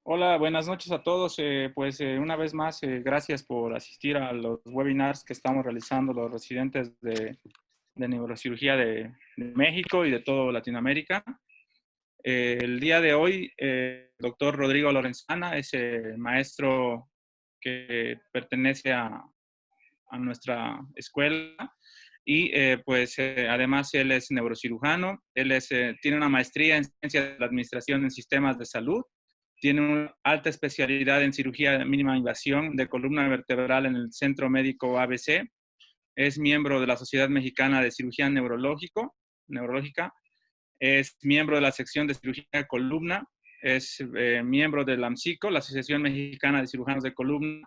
Hola, buenas noches a todos. Una vez más, gracias por asistir a los webinars que estamos realizando los residentes de neurocirugía de México y de toda Latinoamérica. El día de hoy, el doctor Rodrigo Lorenzana es maestro que pertenece a nuestra escuela y además él es neurocirujano, tiene una maestría en ciencia de la administración en sistemas de salud. Tiene una alta especialidad en cirugía de mínima invasión de columna vertebral en el Centro Médico ABC. Es miembro de la Sociedad Mexicana de Cirugía Neurológica. Es miembro de la sección de cirugía de columna. Es miembro de la AMCICO, la Asociación Mexicana de Cirujanos de Columna.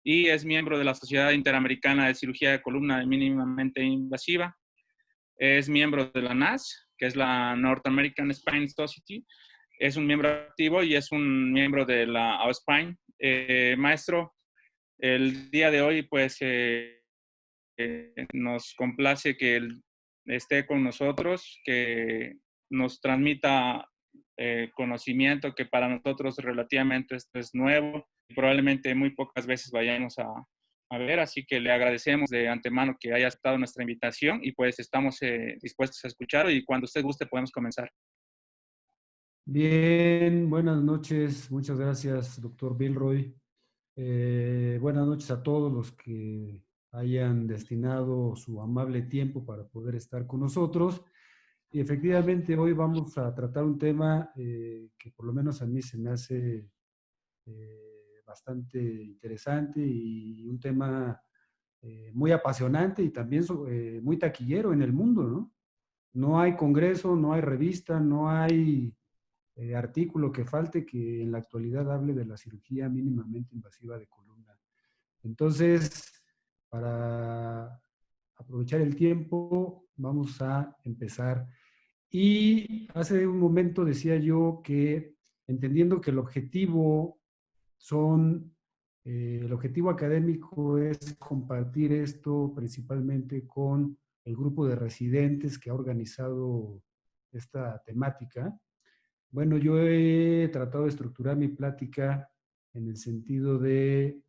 Y es miembro de la Sociedad Interamericana de Cirugía de Columna Mínimamente Invasiva. Es miembro de la NAS, que es la North American Spine Society. Es un miembro activo y es un miembro de la OSPINE. Maestro, el día de hoy nos complace que él esté con nosotros, que nos transmita conocimiento que para nosotros relativamente esto es nuevo y probablemente muy pocas veces vayamos a ver, así que le agradecemos de antemano que haya aceptado nuestra invitación y pues estamos dispuestos a escuchar y cuando usted guste podemos comenzar. Bien, buenas noches. Muchas gracias, doctor Bilroy. Buenas noches a todos los que hayan destinado su amable tiempo para poder estar con nosotros. Y efectivamente, hoy vamos a tratar un tema que por lo menos a mí se me hace bastante interesante y un tema muy apasionante y también muy taquillero en el mundo, ¿no? No hay congreso, no hay revista, no hay artículo que falte que en la actualidad hable de la cirugía mínimamente invasiva de columna. Entonces, para aprovechar el tiempo, vamos a empezar. Y hace un momento decía yo que entendiendo que el objetivo académico es compartir esto principalmente con el grupo de residentes que ha organizado esta temática. Bueno, yo he tratado de estructurar mi plática en el sentido de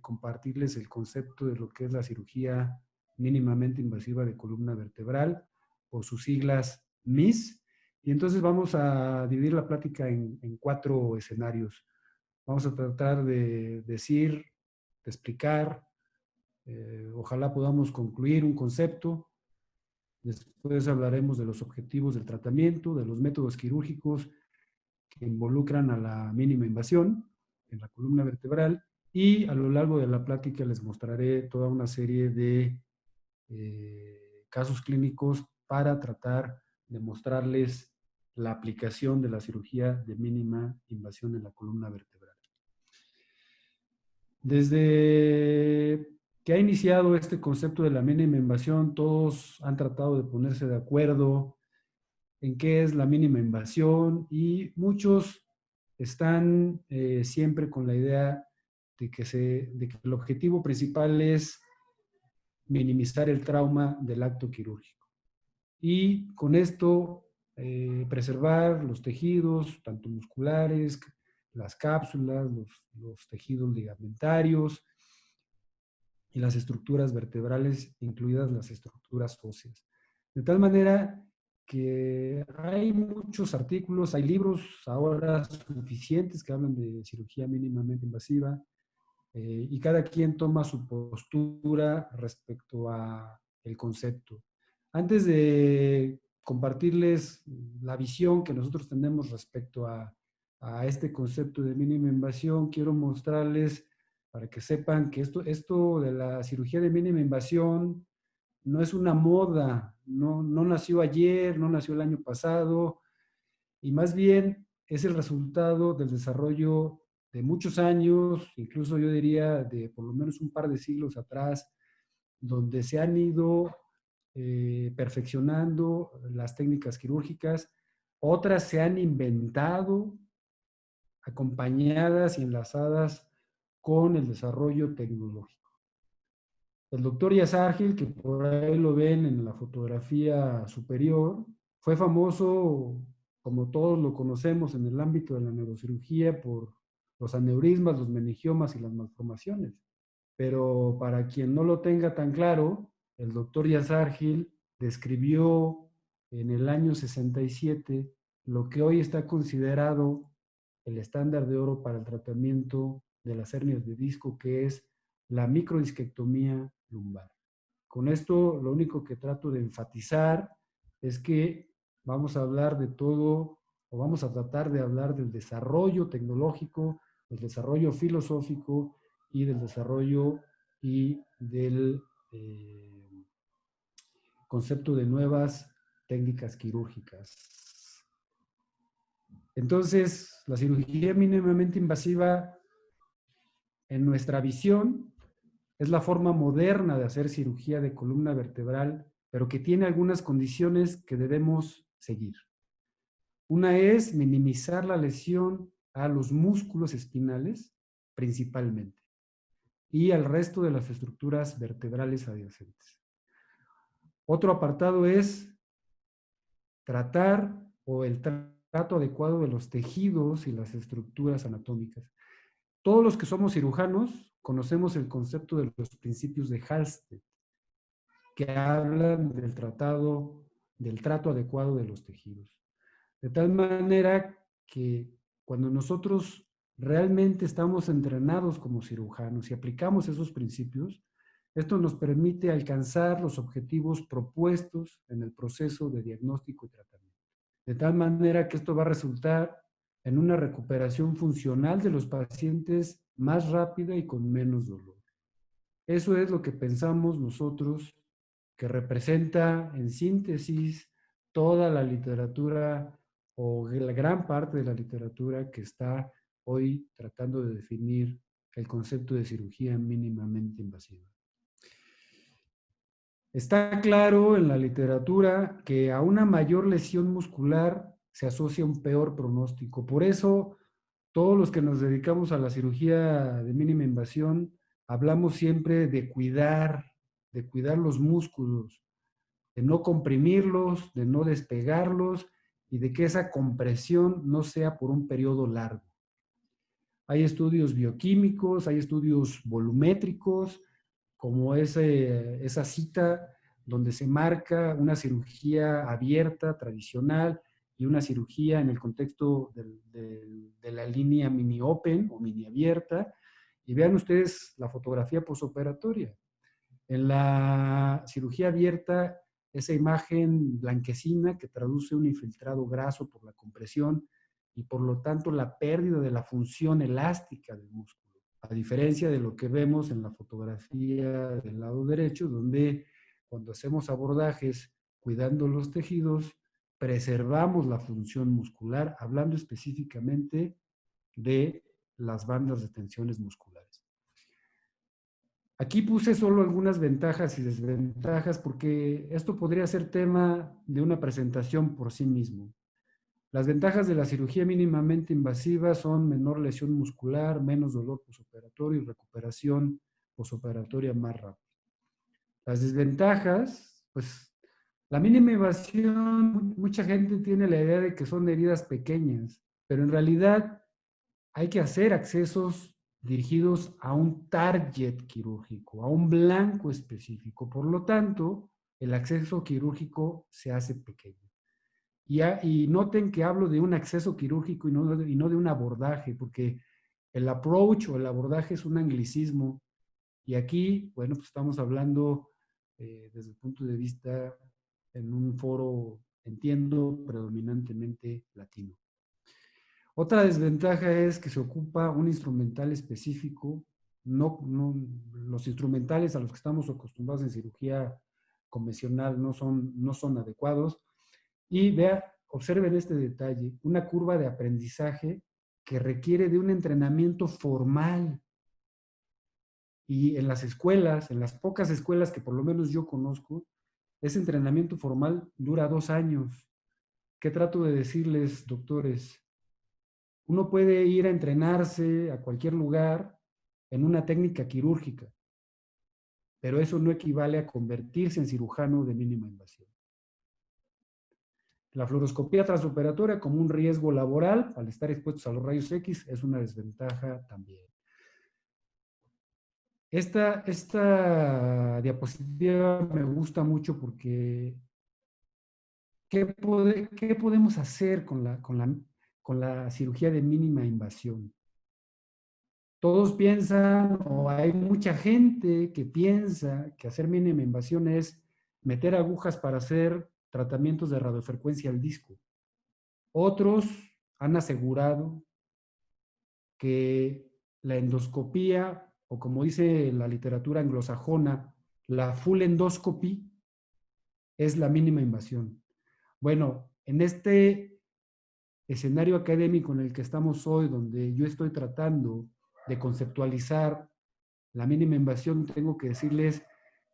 compartirles el concepto de lo que es la cirugía mínimamente invasiva de columna vertebral, por sus siglas MIS. Y entonces vamos a dividir la plática en cuatro escenarios. Vamos a tratar de decir, de explicar, ojalá podamos concluir un concepto. Después hablaremos de los objetivos del tratamiento, de los métodos quirúrgicos que involucran a la mínima invasión en la columna vertebral y a lo largo de la plática les mostraré toda una serie de casos clínicos para tratar de mostrarles la aplicación de la cirugía de mínima invasión en la columna vertebral. Desde que ha iniciado este concepto de la mínima invasión, todos han tratado de ponerse de acuerdo en qué es la mínima invasión y muchos están siempre con la idea de que el objetivo principal es minimizar el trauma del acto quirúrgico. Y con esto preservar los tejidos, tanto musculares, las cápsulas, los tejidos ligamentarios y las estructuras vertebrales, incluidas las estructuras óseas. De tal manera que hay muchos artículos, hay libros ahora suficientes que hablan de cirugía mínimamente invasiva y cada quien toma su postura respecto a el concepto. Antes de compartirles la visión que nosotros tenemos respecto a este concepto de mínima invasión, quiero mostrarles para que sepan que esto de la cirugía de mínima invasión no es una moda, no nació ayer, no nació el año pasado, y más bien es el resultado del desarrollo de muchos años, incluso yo diría de por lo menos un par de siglos atrás, donde se han ido perfeccionando las técnicas quirúrgicas, otras se han inventado acompañadas y enlazadas con el desarrollo tecnológico. El doctor Yazargil, que por ahí lo ven en la fotografía superior, fue famoso como todos lo conocemos en el ámbito de la neurocirugía, por los aneurismas, los meningiomas y las malformaciones. Pero para quien no lo tenga tan claro, el doctor Yazargil describió en el año 67 lo que hoy está considerado el estándar de oro para el tratamiento de las hernias de disco, que es la microdisquectomía lumbar. Con esto, lo único que trato de enfatizar es que vamos a hablar de todo, o vamos a tratar de hablar del desarrollo tecnológico, del desarrollo filosófico y del desarrollo y del concepto de nuevas técnicas quirúrgicas. Entonces, la cirugía mínimamente invasiva, en nuestra visión, es la forma moderna de hacer cirugía de columna vertebral, pero que tiene algunas condiciones que debemos seguir. Una es minimizar la lesión a los músculos espinales, principalmente, y al resto de las estructuras vertebrales adyacentes. Otro apartado es tratar el trato adecuado de los tejidos y las estructuras anatómicas. Todos los que somos cirujanos conocemos el concepto de los principios de Halsted, que hablan del trato adecuado de los tejidos. De tal manera que cuando nosotros realmente estamos entrenados como cirujanos y aplicamos esos principios, esto nos permite alcanzar los objetivos propuestos en el proceso de diagnóstico y tratamiento. De tal manera que esto va a resultar en una recuperación funcional de los pacientes más rápida y con menos dolor. Eso es lo que pensamos nosotros que representa en síntesis toda la literatura o la gran parte de la literatura que está hoy tratando de definir el concepto de cirugía mínimamente invasiva. Está claro en la literatura que a una mayor lesión muscular se asocia un peor pronóstico. Por eso, todos los que nos dedicamos a la cirugía de mínima invasión, hablamos siempre de cuidar los músculos, de no comprimirlos, de no despegarlos y de que esa compresión no sea por un periodo largo. Hay estudios bioquímicos, hay estudios volumétricos, como esa cita donde se marca una cirugía abierta, tradicional, y una cirugía en el contexto de la línea mini open o mini abierta. Y vean ustedes la fotografía posoperatoria. En la cirugía abierta, esa imagen blanquecina que traduce un infiltrado graso por la compresión y por lo tanto la pérdida de la función elástica del músculo. A diferencia de lo que vemos en la fotografía del lado derecho, donde cuando hacemos abordajes cuidando los tejidos, preservamos la función muscular, hablando específicamente de las bandas de tensiones musculares. Aquí puse solo algunas ventajas y desventajas porque esto podría ser tema de una presentación por sí mismo. Las ventajas de la cirugía mínimamente invasiva son menor lesión muscular, menos dolor posoperatorio y recuperación posoperatoria más rápida. Las desventajas, pues la mínima invasión, mucha gente tiene la idea de que son heridas pequeñas, pero en realidad hay que hacer accesos dirigidos a un target quirúrgico, a un blanco específico. Por lo tanto, el acceso quirúrgico se hace pequeño. Y noten que hablo de un acceso quirúrgico y no de un abordaje, porque el approach o el abordaje es un anglicismo. Y aquí, bueno, pues estamos hablando desde el punto de vista en un foro, entiendo, predominantemente latino. Otra desventaja es que se ocupa un instrumental específico. Los instrumentales a los que estamos acostumbrados en cirugía convencional no son adecuados. Y observen este detalle, una curva de aprendizaje que requiere de un entrenamiento formal. Y en las escuelas, en las pocas escuelas que por lo menos yo conozco, ese entrenamiento formal dura 2 años. ¿Qué trato de decirles, doctores? Uno puede ir a entrenarse a cualquier lugar en una técnica quirúrgica, pero eso no equivale a convertirse en cirujano de mínima invasión. La fluoroscopía transoperatoria como un riesgo laboral al estar expuestos a los rayos X es una desventaja también. Esta diapositiva me gusta mucho porque ¿qué podemos hacer con la cirugía de mínima invasión? Todos piensan, o hay mucha gente que piensa que hacer mínima invasión es meter agujas para hacer tratamientos de radiofrecuencia al disco. Otros han asegurado que la endoscopía, o como dice la literatura anglosajona, la full endoscopy es la mínima invasión. Bueno, en este escenario académico en el que estamos hoy, donde yo estoy tratando de conceptualizar la mínima invasión, tengo que decirles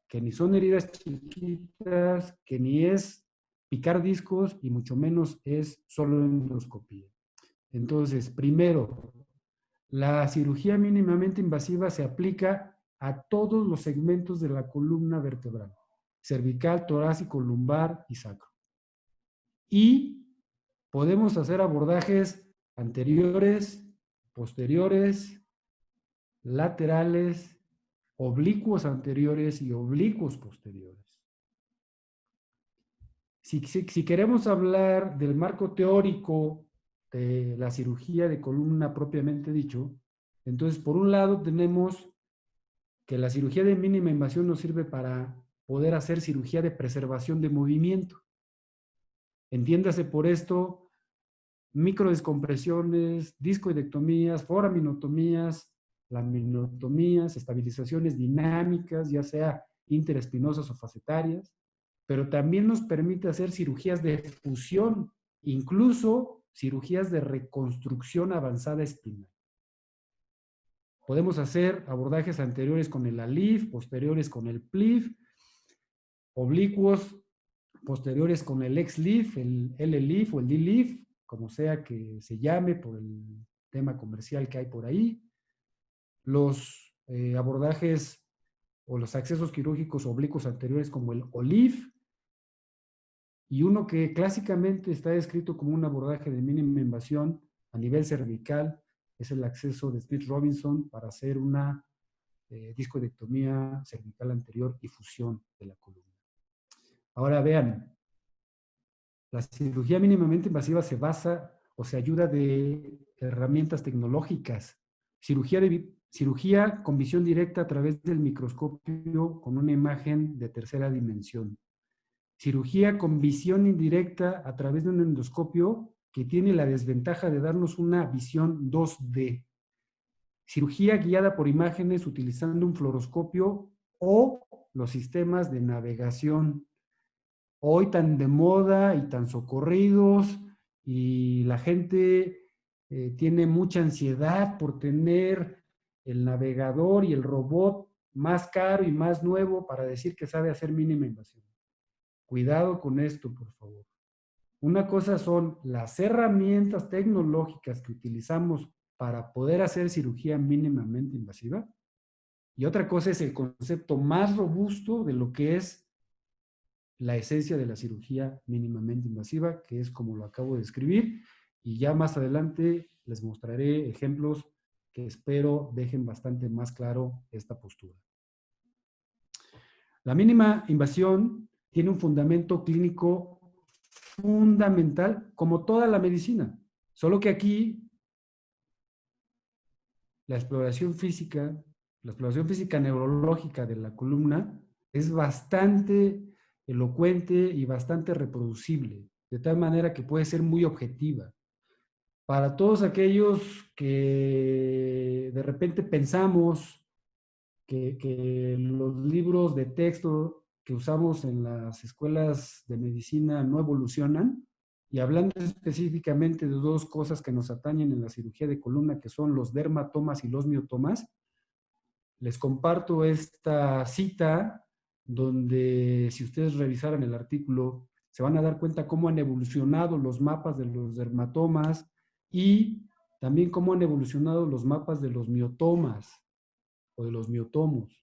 que ni son heridas chiquitas, que ni es picar discos y mucho menos es solo endoscopía. Entonces, primero, la cirugía mínimamente invasiva se aplica a todos los segmentos de la columna vertebral, cervical, torácico, lumbar y sacro. Y podemos hacer abordajes anteriores, posteriores, laterales, oblicuos anteriores y oblicuos posteriores. Si queremos hablar del marco teórico de la cirugía de columna propiamente dicho, entonces por un lado tenemos que la cirugía de mínima invasión nos sirve para poder hacer cirugía de preservación de movimiento. Entiéndase por esto microdescompresiones, discoidectomías, foraminotomías, laminotomías, estabilizaciones dinámicas, ya sea interespinosas o facetarias, pero también nos permite hacer cirugías de fusión, incluso cirugías de reconstrucción avanzada espinal. Podemos hacer abordajes anteriores con el ALIF, posteriores con el PLIF, oblicuos posteriores con el XLIF, el LLIF o el DLIF, como sea que se llame por el tema comercial que hay por ahí. Los abordajes o los accesos quirúrgicos oblicuos anteriores como el OLIF, y uno que clásicamente está descrito como un abordaje de mínima invasión a nivel cervical es el acceso de Smith-Robinson para hacer una discodectomía cervical anterior y fusión de la columna. Ahora vean, la cirugía mínimamente invasiva se basa o se ayuda de herramientas tecnológicas. Cirugía con visión directa a través del microscopio con una imagen de tercera dimensión. Cirugía con visión indirecta a través de un endoscopio que tiene la desventaja de darnos una visión 2D. Cirugía guiada por imágenes utilizando un fluoroscopio o los sistemas de navegación hoy tan de moda y tan socorridos, y la gente tiene mucha ansiedad por tener el navegador y el robot más caro y más nuevo para decir que sabe hacer mínima invasión. Cuidado con esto, por favor. Una cosa son las herramientas tecnológicas que utilizamos para poder hacer cirugía mínimamente invasiva, y otra cosa es el concepto más robusto de lo que es la esencia de la cirugía mínimamente invasiva, que es como lo acabo de describir, y ya más adelante les mostraré ejemplos que espero dejen bastante más claro esta postura. La mínima invasión tiene un fundamento clínico fundamental, como toda la medicina, solo que aquí la exploración física neurológica de la columna es bastante elocuente y bastante reproducible, de tal manera que puede ser muy objetiva. Para todos aquellos que de repente pensamos que los libros de texto que usamos en las escuelas de medicina no evolucionan, y hablando específicamente de dos cosas que nos atañen en la cirugía de columna, que son los dermatomas y los miotomas, les comparto esta cita donde, si ustedes revisaran el artículo, se van a dar cuenta cómo han evolucionado los mapas de los dermatomas y también cómo han evolucionado los mapas de los miotomas o de los miotomos.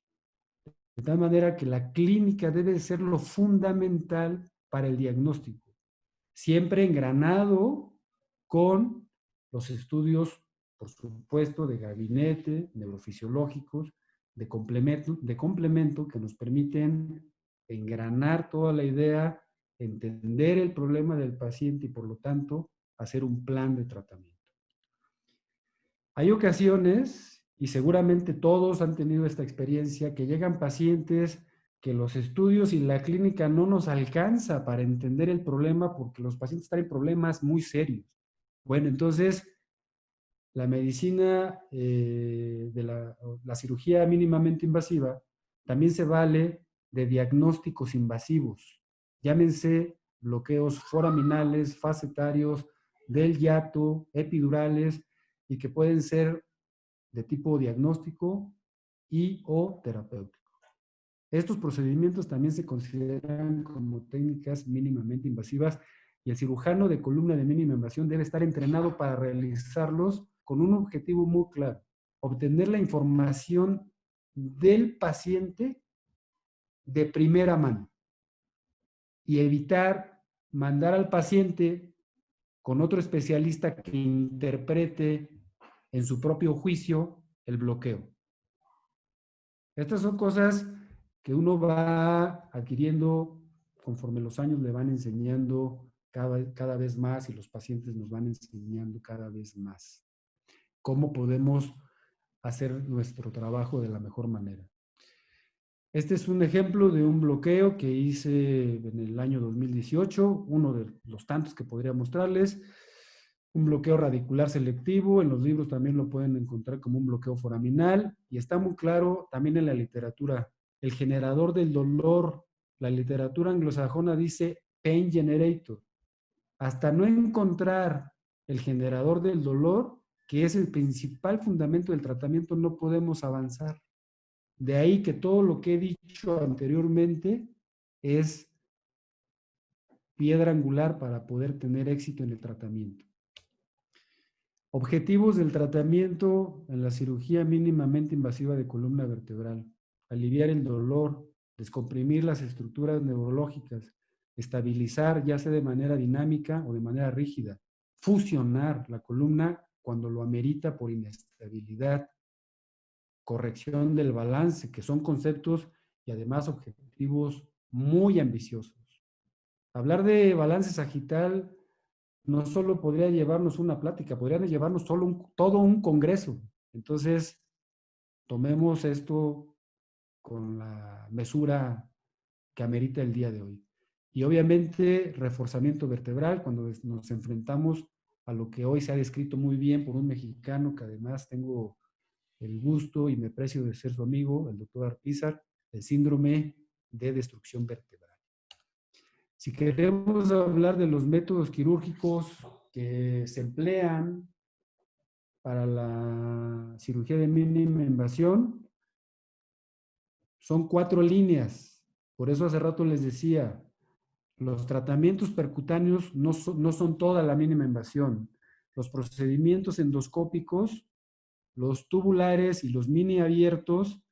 De tal manera que la clínica debe ser lo fundamental para el diagnóstico. siempre engranado con los estudios, por supuesto, de gabinete, neurofisiológicos, de complemento que nos permiten engranar toda la idea, entender el problema del paciente y, por lo tanto, hacer un plan de tratamiento. Hay ocasiones, y seguramente todos han tenido esta experiencia, que llegan pacientes que los estudios y la clínica no nos alcanza para entender el problema porque los pacientes están en problemas muy serios. Bueno, entonces la medicina de la cirugía mínimamente invasiva también se vale de diagnósticos invasivos. Llámense bloqueos foraminales, facetarios, del hiato, epidurales, y que pueden ser de tipo diagnóstico y o terapéutico. Estos procedimientos también se consideran como técnicas mínimamente invasivas y el cirujano de columna de mínima invasión debe estar entrenado para realizarlos con un objetivo muy claro: obtener la información del paciente de primera mano y evitar mandar al paciente con otro especialista que interprete en su propio juicio el bloqueo. Estas son cosas que uno va adquiriendo conforme los años le van enseñando cada vez más y los pacientes nos van enseñando cada vez más cómo podemos hacer nuestro trabajo de la mejor manera. Este es un ejemplo de un bloqueo que hice en el año 2018, uno de los tantos que podría mostrarles. Un bloqueo radicular selectivo, en los libros también lo pueden encontrar como un bloqueo foraminal, y está muy claro también en la literatura. El generador del dolor, la literatura anglosajona dice pain generator. Hasta no encontrar el generador del dolor, que es el principal fundamento del tratamiento, no podemos avanzar. De ahí que todo lo que he dicho anteriormente es piedra angular para poder tener éxito en el tratamiento. Objetivos del tratamiento en la cirugía mínimamente invasiva de columna vertebral: aliviar el dolor, descomprimir las estructuras neurológicas, estabilizar ya sea de manera dinámica o de manera rígida, fusionar la columna cuando lo amerita por inestabilidad, corrección del balance, que son conceptos y además objetivos muy ambiciosos. Hablar de balance sagital no solo podría llevarnos una plática, podrían llevarnos todo un congreso. Entonces, tomemos esto con la mesura que amerita el día de hoy. Y obviamente, reforzamiento vertebral, cuando nos enfrentamos a lo que hoy se ha descrito muy bien por un mexicano, que además tengo el gusto y me precio de ser su amigo, el doctor Arpizar, el síndrome de destrucción vertebral. Si queremos hablar de los métodos quirúrgicos que se emplean para la cirugía de mínima invasión, son 4 líneas. Por eso hace rato les decía, los tratamientos percutáneos no son toda la mínima invasión. Los procedimientos endoscópicos, los tubulares y los mini abiertos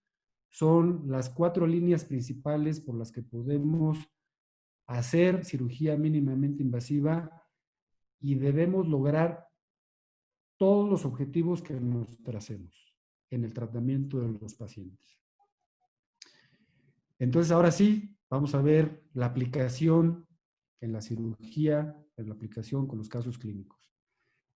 son las 4 líneas principales por las que podemos hacer cirugía mínimamente invasiva y debemos lograr todos los objetivos que nos tracemos en el tratamiento de los pacientes. Entonces, ahora sí, vamos a ver la aplicación en la cirugía, en la aplicación con los casos clínicos.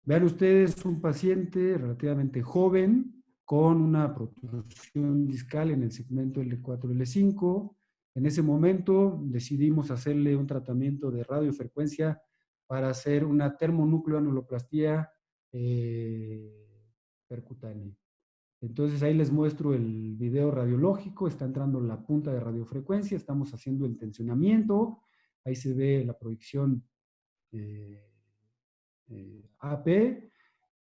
Vean ustedes un paciente relativamente joven con una protrusión discal en el segmento L4-L5. En ese momento decidimos hacerle un tratamiento de radiofrecuencia para hacer una termonucleoanuloplastía percutánea. Entonces ahí les muestro el video radiológico, está entrando la punta de radiofrecuencia, estamos haciendo el tensionamiento, ahí se ve la proyección AP.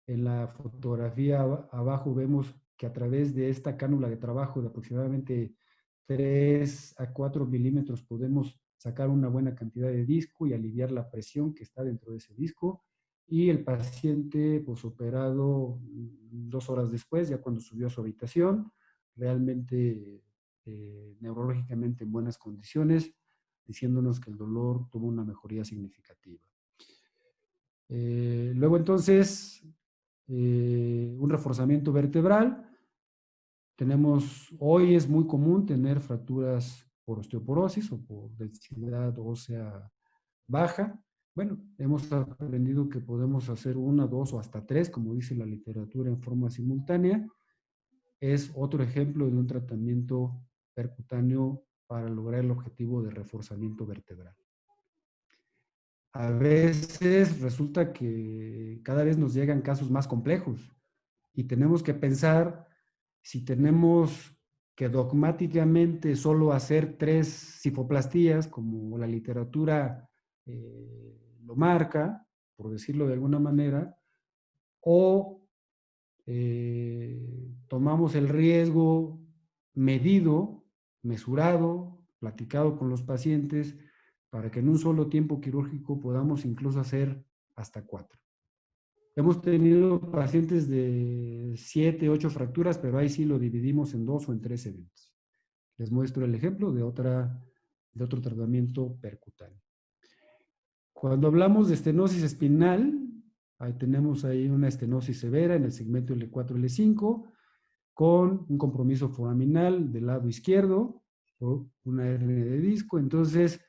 En la fotografía abajo vemos que a través de esta cánula de trabajo de aproximadamente 3 a 4 milímetros podemos sacar una buena cantidad de disco y aliviar la presión que está dentro de ese disco. Y el paciente posoperado 2 horas después, ya cuando subió a su habitación, realmente neurológicamente en buenas condiciones, diciéndonos que el dolor tuvo una mejoría significativa. Luego entonces, un reforzamiento vertebral. Hoy es muy común tener fracturas por osteoporosis o por densidad ósea baja. Bueno, hemos aprendido que podemos hacer una, dos o hasta tres, como dice la literatura, en forma simultánea. Es otro ejemplo de un tratamiento percutáneo para lograr el objetivo de reforzamiento vertebral. A veces resulta que cada vez nos llegan casos más complejos y tenemos que pensar si tenemos que dogmáticamente solo hacer 3 cifoplastías, como la literatura lo marca, por decirlo de alguna manera, o tomamos el riesgo medido, mesurado, platicado con los pacientes, para que en un solo tiempo quirúrgico podamos incluso hacer hasta 4. Hemos tenido pacientes de 7, 8 fracturas, pero ahí sí lo dividimos en 2 o en 3 eventos. Les muestro el ejemplo de otro tratamiento percutáneo. Cuando hablamos de estenosis espinal, tenemos ahí una estenosis severa en el segmento L4, L5, con un compromiso foraminal del lado izquierdo, o una hernia de disco. Entonces,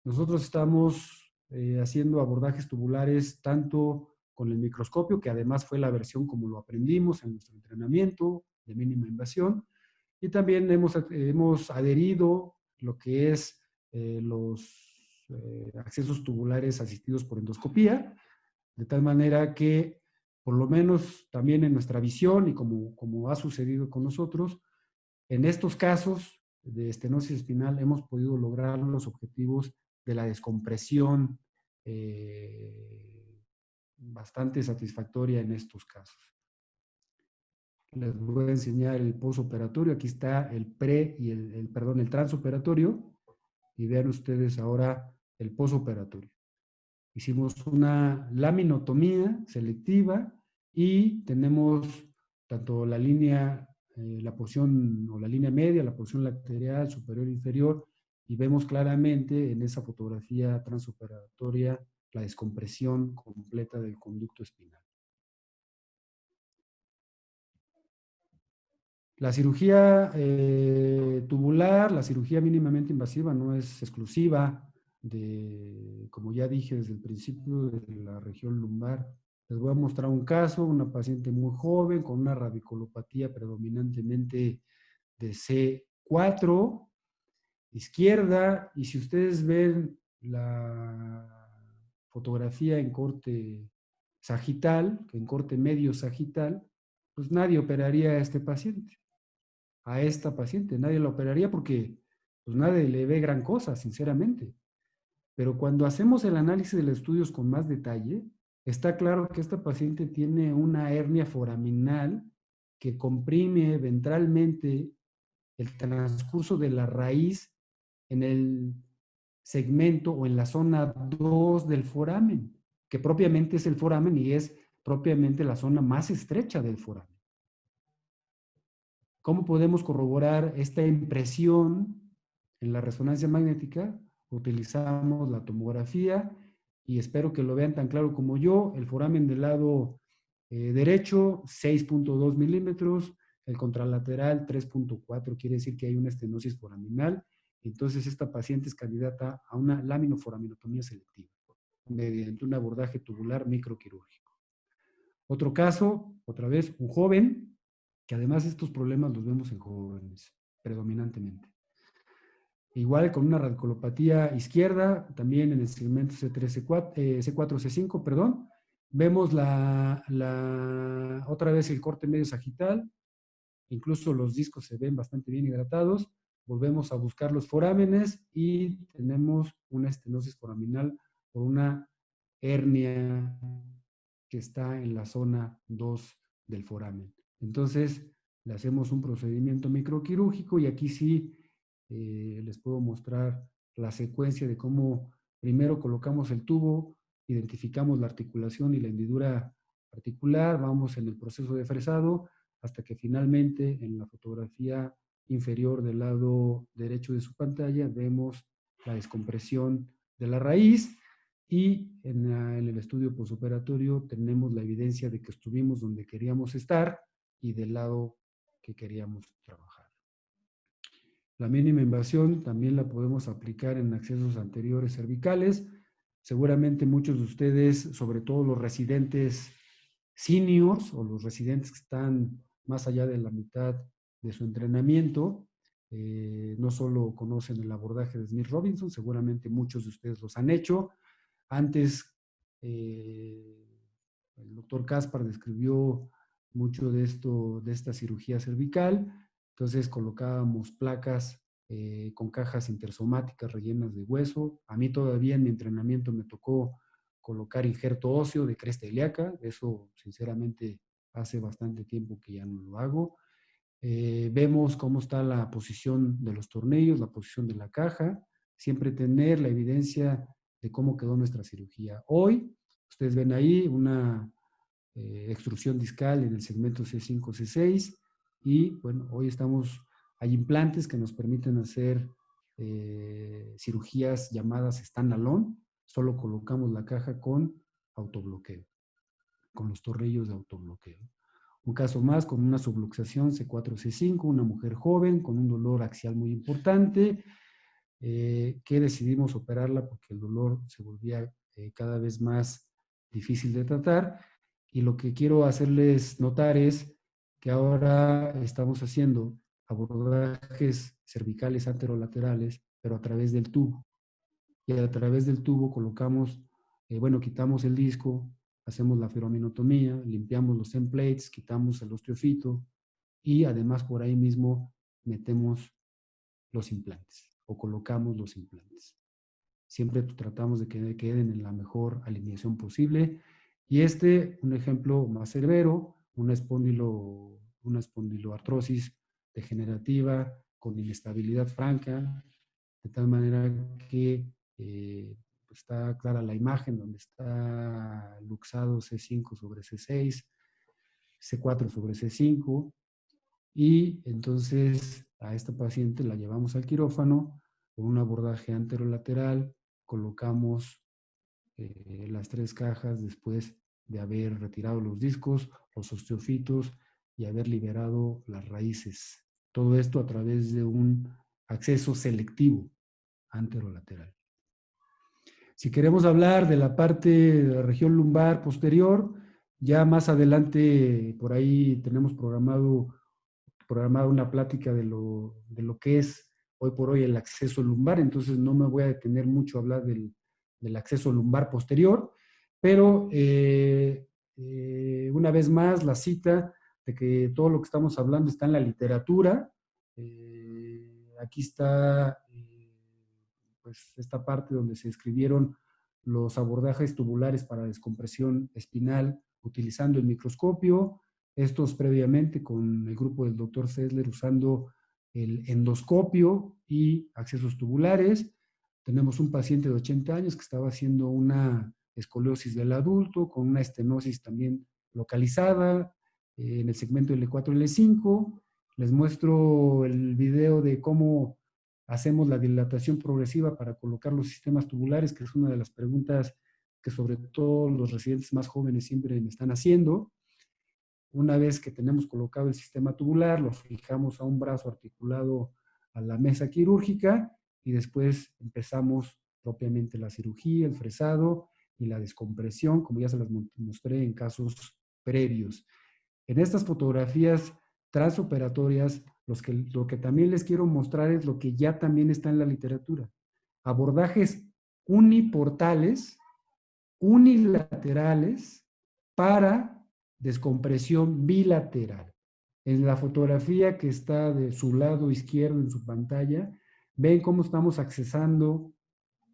nosotros estamos haciendo abordajes tubulares tanto con el microscopio, que además fue la versión como lo aprendimos en nuestro entrenamiento de mínima invasión, y también hemos adherido lo que es los accesos tubulares asistidos por endoscopía, de tal manera que por lo menos también en nuestra visión y como ha sucedido con nosotros, en estos casos de estenosis espinal hemos podido lograr los objetivos de la descompresión bastante satisfactoria en estos casos. Les voy a enseñar el postoperatorio. Aquí está el pre y el transoperatorio. Y vean ustedes ahora el postoperatorio. Hicimos una laminotomía selectiva y tenemos tanto la línea, la porción o la línea media, la porción lateral, superior e inferior, y vemos claramente en esa fotografía transoperatoria la descompresión completa del conducto espinal. La cirugía tubular, la cirugía mínimamente invasiva no es exclusiva como ya dije desde el principio, de la región lumbar. Les voy a mostrar un caso, una paciente muy joven con una radiculopatía predominantemente de C4, izquierda, y si ustedes ven la fotografía en corte sagital, en corte medio sagital, pues nadie operaría a este paciente, a esta paciente, nadie la operaría porque pues nadie le ve gran cosa, sinceramente. Pero cuando hacemos el análisis de los estudios con más detalle, está claro que esta paciente tiene una hernia foraminal que comprime ventralmente el transcurso de la raíz en el segmento o en la zona 2 del foramen, que propiamente es el foramen y es propiamente la zona más estrecha del foramen. ¿Cómo podemos corroborar esta impresión en la resonancia magnética? Utilizamos la tomografía y espero que lo vean tan claro como yo. El foramen del lado derecho, 6.2 milímetros, el contralateral 3.4, quiere decir que hay una estenosis foraminal. Entonces esta paciente es candidata a una laminoforaminotomía selectiva mediante un abordaje tubular microquirúrgico. Otro caso, otra vez, un joven, que además estos problemas los vemos en jóvenes predominantemente. Igual con una radiculopatía izquierda, también en el segmento C3, C4, C5, perdón. Vemos otra vez el corte medio sagital, incluso los discos se ven bastante bien hidratados. Volvemos a buscar los forámenes y tenemos una estenosis foraminal por una hernia que está en la zona 2 del foramen. Entonces, le hacemos un procedimiento microquirúrgico y aquí sí les puedo mostrar la secuencia de cómo primero colocamos el tubo, identificamos la articulación y la hendidura articular, vamos en el proceso de fresado hasta que finalmente en la fotografía inferior del lado derecho de su pantalla vemos la descompresión de la raíz. y en el estudio postoperatorio tenemos la evidencia de que estuvimos donde queríamos estar y del lado que queríamos trabajar. La mínima invasión también la podemos aplicar en accesos anteriores cervicales. Seguramente muchos de ustedes, sobre todo los residentes seniors o los residentes que están más allá de la mitad de su entrenamiento, no solo conocen el abordaje de Smith Robinson, seguramente muchos de ustedes los han hecho. Antes, el doctor Caspar describió mucho de esto, de esta cirugía cervical. Entonces colocábamos placas con cajas intersomáticas rellenas de hueso. A mí todavía en mi entrenamiento me tocó colocar injerto óseo de cresta ilíaca. Eso, sinceramente, hace bastante tiempo que ya no lo hago. Vemos cómo está la posición de los tornillos, la posición de la caja. Siempre tener la evidencia de cómo quedó nuestra cirugía. Hoy, ustedes ven ahí una extrusión discal en el segmento C5, C6 y bueno, hoy hay implantes que nos permiten hacer cirugías llamadas standalone, solo colocamos la caja con autobloqueo, con los tornillos de autobloqueo. Un caso más con una subluxación C4, C5, una mujer joven con un dolor axial muy importante, que decidimos operarla porque el dolor se volvía cada vez más difícil de tratar. Y lo que quiero hacerles notar es que ahora estamos haciendo abordajes cervicales anterolaterales, pero a través del tubo. Y a través del tubo colocamos, quitamos el disco, hacemos la feromenotomía, limpiamos los templates, quitamos el osteofito y además por ahí mismo metemos los implantes o colocamos los implantes. Siempre tratamos de que queden en la mejor alineación posible. Y un ejemplo más severo, una espondiloartrosis degenerativa con inestabilidad franca, de tal manera que está clara la imagen donde está luxado C5 sobre C6, C4 sobre C5, y entonces a esta paciente la llevamos al quirófano con un abordaje anterolateral, colocamos las 3 cajas después de haber retirado los discos, los osteofitos y haber liberado las raíces. Todo esto a través de un acceso selectivo anterolateral. Si queremos hablar de la parte de la región lumbar posterior, ya más adelante por ahí tenemos programada una plática de lo que es hoy por hoy el acceso lumbar, entonces no me voy a detener mucho a hablar del acceso lumbar posterior, pero una vez más la cita de que todo lo que estamos hablando está en la literatura. Aquí está pues esta parte donde se escribieron los abordajes tubulares para descompresión espinal utilizando el microscopio, estos previamente con el grupo del doctor Sessler usando el endoscopio y accesos tubulares. Tenemos un paciente de 80 años que estaba haciendo una escoliosis del adulto con una estenosis también localizada en el segmento L4 y L5. Les muestro el video de cómo hacemos la dilatación progresiva para colocar los sistemas tubulares, que es una de las preguntas que sobre todo los residentes más jóvenes siempre me están haciendo. Una vez que tenemos colocado el sistema tubular, lo fijamos a un brazo articulado a la mesa quirúrgica y después empezamos propiamente la cirugía, el fresado y la descompresión, como ya se las mostré en casos previos. En estas fotografías transoperatorias, lo que también les quiero mostrar es lo que ya también está en la literatura. Abordajes uniportales, unilaterales, para descompresión bilateral. En la fotografía que está de su lado izquierdo en su pantalla, ven cómo estamos accesando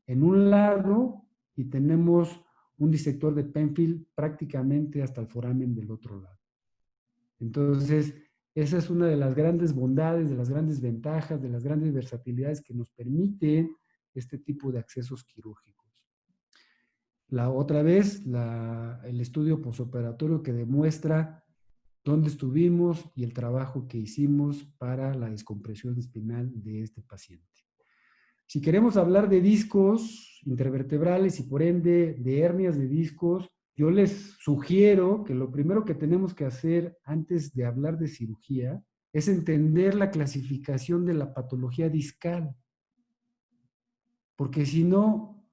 en un lado y tenemos un disector de Penfield prácticamente hasta el foramen del otro lado. Entonces, esa es una de las grandes bondades, de las grandes ventajas, de las grandes versatilidades que nos permiten este tipo de accesos quirúrgicos. Otra vez, el estudio posoperatorio que demuestra dónde estuvimos y el trabajo que hicimos para la descompresión espinal de este paciente. Si queremos hablar de discos intervertebrales y por ende de hernias de discos, yo les sugiero que lo primero que tenemos que hacer antes de hablar de cirugía es entender la clasificación de la patología discal, porque si no,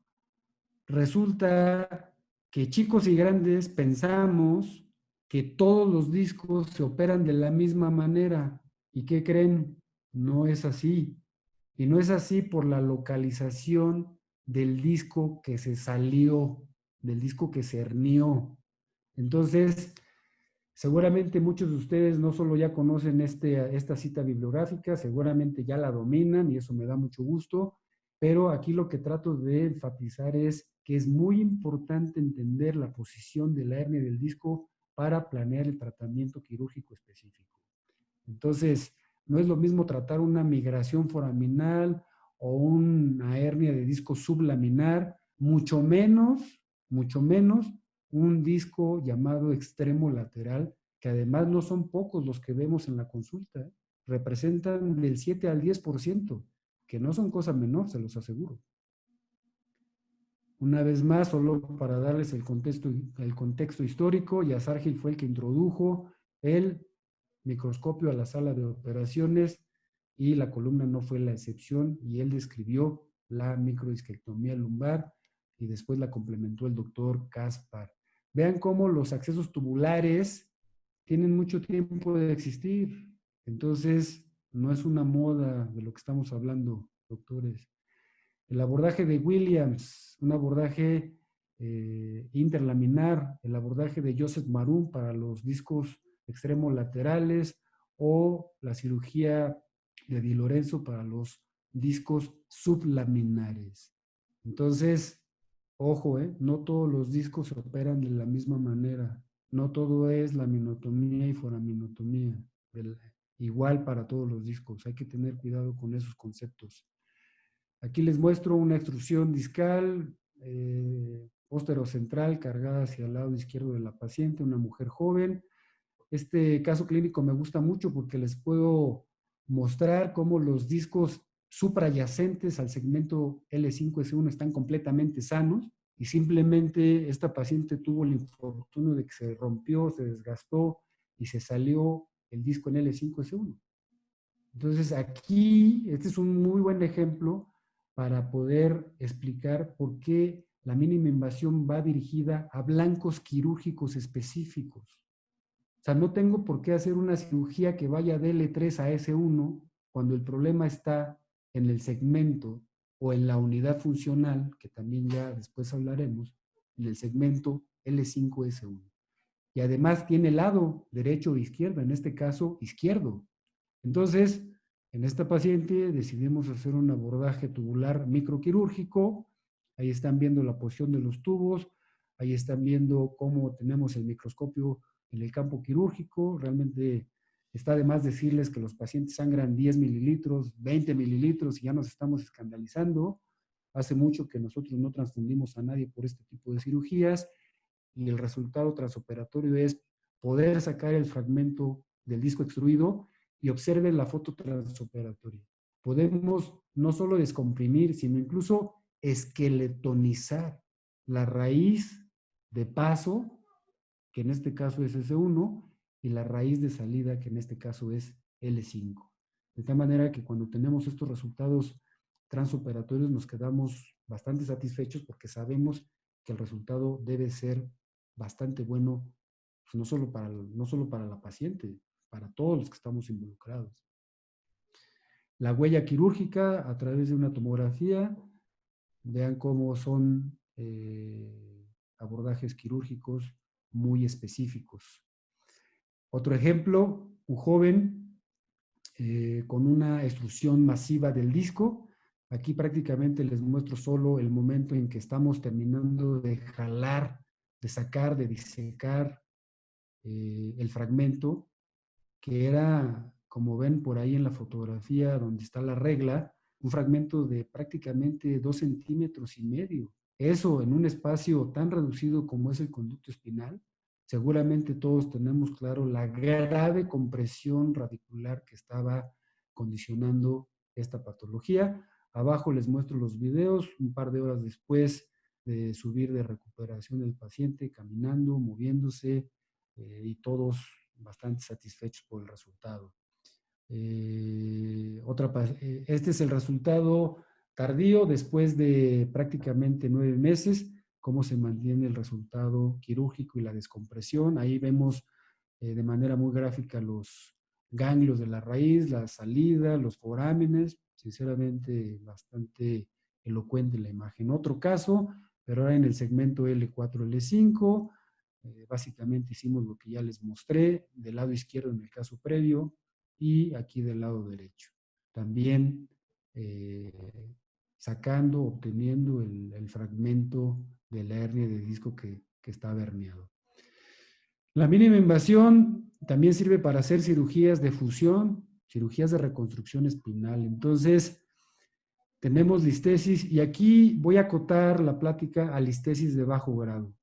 resulta que chicos y grandes pensamos que todos los discos se operan de la misma manera. ¿Y qué creen? No es así. Y no es así por la localización del disco que se salió, del disco que se hernió. Entonces, seguramente muchos de ustedes no solo ya conocen esta cita bibliográfica, seguramente ya la dominan y eso me da mucho gusto, pero aquí lo que trato de enfatizar es que es muy importante entender la posición de la hernia del disco para planear el tratamiento quirúrgico específico. Entonces, no es lo mismo tratar una migración foraminal o una hernia de disco sublaminar, mucho menos un disco llamado extremo lateral, que además no son pocos los que vemos en la consulta, ¿eh? Representan del 7 al 10%, que no son cosa menor, se los aseguro. Una vez más, solo para darles el contexto histórico, Yazar Gil fue el que introdujo el microscopio a la sala de operaciones y la columna no fue la excepción y él describió la microdisquectomía lumbar y después la complementó el doctor Caspar. Vean cómo los accesos tubulares tienen mucho tiempo de existir. Entonces, no es una moda de lo que estamos hablando, doctores. El abordaje de Williams, un abordaje interlaminar, el abordaje de Joseph Maroon para los discos extremos laterales o la cirugía de Di Lorenzo para los discos sublaminares. Entonces, ojo, no todos los discos se operan de la misma manera. No todo es laminotomía y foraminotomía. Igual para todos los discos. Hay que tener cuidado con esos conceptos. Aquí les muestro una extrusión discal posterocentral cargada hacia el lado izquierdo de la paciente, una mujer joven. Este caso clínico me gusta mucho porque les puedo mostrar cómo los discos suprayacentes al segmento L5S1 están completamente sanos y simplemente esta paciente tuvo el infortunio de que se rompió, se desgastó y se salió el disco en L5S1. Entonces aquí, este es un muy buen ejemplo para poder explicar por qué la mínima invasión va dirigida a blancos quirúrgicos específicos. O sea, no tengo por qué hacer una cirugía que vaya de L3 a S1 cuando el problema está en el segmento o en la unidad funcional, que también ya después hablaremos, en el segmento L5S1. Y además tiene lado derecho e izquierdo, en este caso izquierdo. Entonces, en esta paciente decidimos hacer un abordaje tubular microquirúrgico. Ahí están viendo la posición de los tubos, ahí están viendo cómo tenemos el microscopio en el campo quirúrgico. Realmente está de más decirles que los pacientes sangran 10 mililitros, 20 mililitros y ya nos estamos escandalizando. Hace mucho que nosotros no transfundimos a nadie por este tipo de cirugías y el resultado transoperatorio es poder sacar el fragmento del disco extruido y observen la foto transoperatoria. Podemos no solo descomprimir, sino incluso esqueletonizar la raíz de paso, que en este caso es S1, y la raíz de salida, que en este caso es L5. De tal manera que cuando tenemos estos resultados transoperatorios nos quedamos bastante satisfechos porque sabemos que el resultado debe ser bastante bueno, pues no solo para la paciente, para todos los que estamos involucrados. La huella quirúrgica a través de una tomografía, vean cómo son abordajes quirúrgicos muy específicos. Otro ejemplo, un joven con una extrusión masiva del disco. Aquí prácticamente les muestro solo el momento en que estamos terminando de jalar, de sacar, de disecar el fragmento, que era, como ven por ahí en la fotografía donde está la regla, un fragmento de prácticamente 2,5 centímetros. Eso en un espacio tan reducido como es el conducto espinal, seguramente todos tenemos claro la grave compresión radicular que estaba condicionando esta patología. Abajo les muestro los videos, un par de horas después de subir de recuperación del paciente, caminando, moviéndose, y todos bastante satisfechos por el resultado. Este es el resultado tardío después de prácticamente 9 meses, cómo se mantiene el resultado quirúrgico y la descompresión. Ahí vemos de manera muy gráfica los ganglios de la raíz, la salida, los forámenes, sinceramente bastante elocuente la imagen. Otro caso, pero ahora en el segmento L4, L5, básicamente hicimos lo que ya les mostré, del lado izquierdo en el caso previo y aquí del lado derecho. También sacando, obteniendo el fragmento de la hernia de disco que estaba herniado. La mínima invasión también sirve para hacer cirugías de fusión, cirugías de reconstrucción espinal. Entonces, tenemos listesis y aquí voy a acotar la plática a listesis de bajo grado.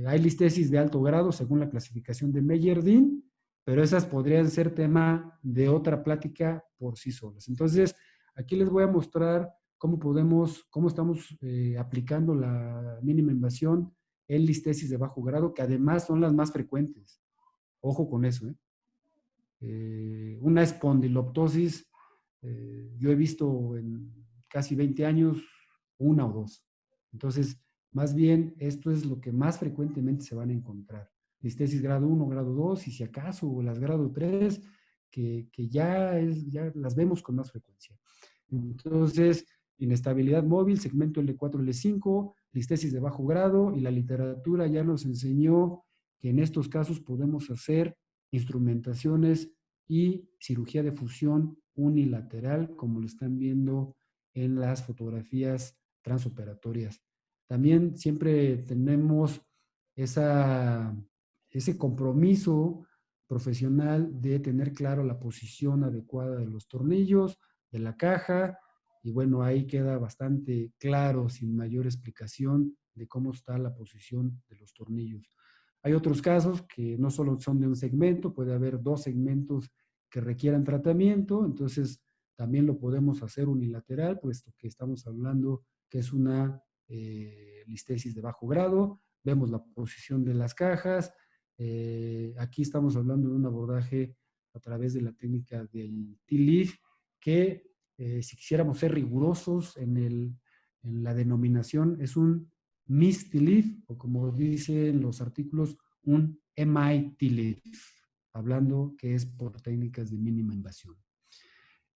Hay listesis de alto grado según la clasificación de Meyerdin, pero esas podrían ser tema de otra plática por sí solas. Entonces, aquí les voy a mostrar cómo estamos aplicando la mínima invasión en listesis de bajo grado, que además son las más frecuentes. Ojo con eso, ¿eh? Una espondiloptosis, yo he visto en casi 20 años una o dos. Entonces, más bien, esto es lo que más frecuentemente se van a encontrar. Listesis grado 1, grado 2, y si acaso las grado 3, que ya las vemos con más frecuencia. Entonces, inestabilidad móvil, segmento L4, L5, listesis de bajo grado, y la literatura ya nos enseñó que en estos casos podemos hacer instrumentaciones y cirugía de fusión unilateral, como lo están viendo en las fotografías transoperatorias. También siempre tenemos ese compromiso profesional de tener claro la posición adecuada de los tornillos, de la caja, y bueno, ahí queda bastante claro, sin mayor explicación, de cómo está la posición de los tornillos. Hay otros casos que no solo son de un segmento, puede haber dos segmentos que requieran tratamiento, entonces también lo podemos hacer unilateral, puesto que estamos hablando que es una listesis de bajo grado. Vemos la posición de las cajas. Aquí estamos hablando de un abordaje a través de la técnica del T-Leaf, que si quisiéramos ser rigurosos en la denominación, es un MIS-T-Leaf, o como dicen los artículos, un MI-T-Leaf, hablando que es por técnicas de mínima invasión.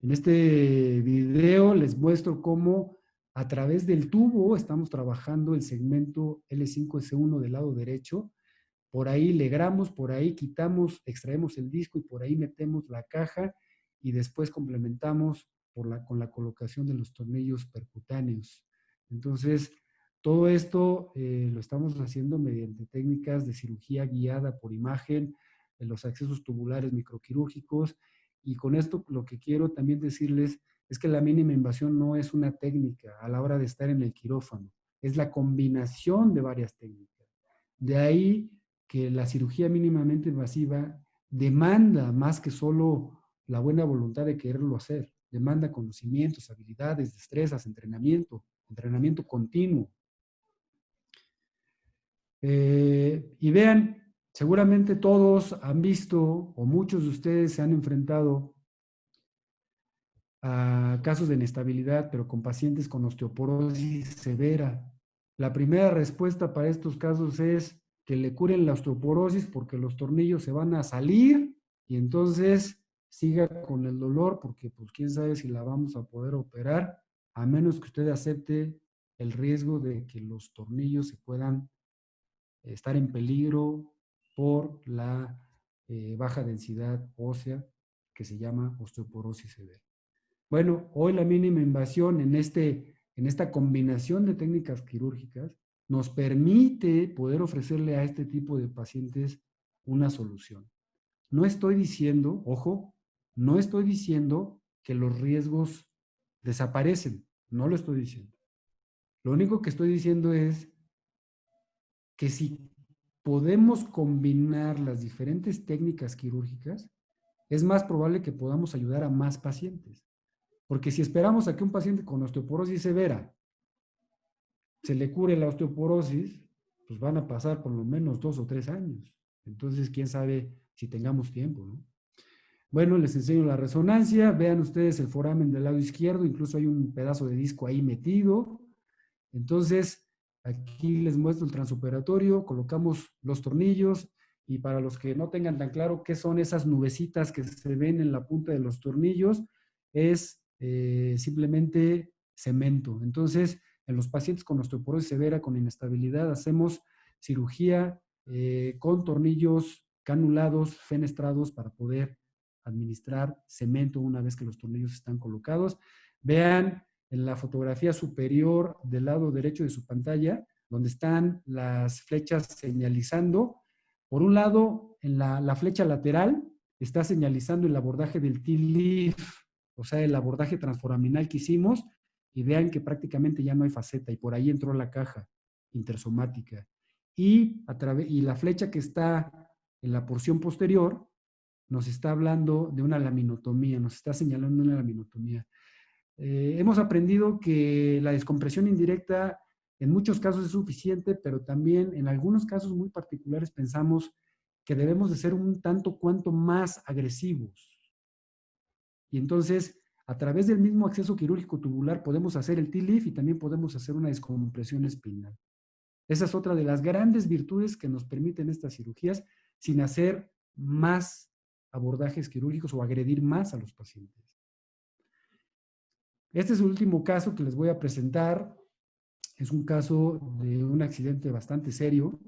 En este video les muestro cómo a través del tubo estamos trabajando el segmento L5S1 del lado derecho. Por ahí legramos, por ahí quitamos, extraemos el disco y por ahí metemos la caja y después complementamos con la colocación de los tornillos percutáneos. Entonces, todo esto lo estamos haciendo mediante técnicas de cirugía guiada por imagen, en los accesos tubulares microquirúrgicos, y con esto lo que quiero también decirles es que la mínima invasión no es una técnica a la hora de estar en el quirófano, es la combinación de varias técnicas. De ahí que la cirugía mínimamente invasiva demanda más que solo la buena voluntad de quererlo hacer, demanda conocimientos, habilidades, destrezas, entrenamiento continuo. Y vean, seguramente todos han visto, o muchos de ustedes se han enfrentado a casos de inestabilidad, pero con pacientes con osteoporosis severa. La primera respuesta para estos casos es que le curen la osteoporosis porque los tornillos se van a salir y entonces siga con el dolor porque pues quién sabe si la vamos a poder operar, a menos que usted acepte el riesgo de que los tornillos se puedan estar en peligro por la baja densidad ósea que se llama osteoporosis severa. Bueno, hoy la mínima invasión en esta combinación de técnicas quirúrgicas nos permite poder ofrecerle a este tipo de pacientes una solución. No estoy diciendo, ojo, no estoy diciendo que los riesgos desaparecen, no lo estoy diciendo. Lo único que estoy diciendo es que si podemos combinar las diferentes técnicas quirúrgicas, es más probable que podamos ayudar a más pacientes. Porque si esperamos a que un paciente con osteoporosis severa se le cure la osteoporosis, pues van a pasar por lo menos 2 o 3 años. Entonces, quién sabe si tengamos tiempo, ¿no? Bueno, les enseño la resonancia. Vean ustedes el foramen del lado izquierdo, incluso hay un pedazo de disco ahí metido. Entonces, aquí les muestro el transoperatorio, colocamos los tornillos y para los que no tengan tan claro qué son esas nubecitas que se ven en la punta de los tornillos, es simplemente cemento. Entonces, en los pacientes con osteoporosis severa, con inestabilidad, hacemos cirugía con tornillos canulados, fenestrados para poder administrar cemento una vez que los tornillos están colocados. Vean en la fotografía superior del lado derecho de su pantalla, donde están las flechas señalizando. Por un lado, en la flecha lateral está señalizando el abordaje del T-Leaf, o sea, el abordaje transforaminal que hicimos, y vean que prácticamente ya no hay faceta, y por ahí entró la caja intersomática. Y la flecha que está en la porción posterior nos está hablando de una laminotomía, nos está señalando una laminotomía. Hemos aprendido que la descompresión indirecta en muchos casos es suficiente, pero también en algunos casos muy particulares pensamos que debemos de ser un tanto cuanto más agresivos. Y entonces, a través del mismo acceso quirúrgico tubular podemos hacer el T-Leaf y también podemos hacer una descompresión espinal. Esa es otra de las grandes virtudes que nos permiten estas cirugías sin hacer más abordajes quirúrgicos o agredir más a los pacientes. Este es el último caso que les voy a presentar. Es un caso de un accidente bastante serio,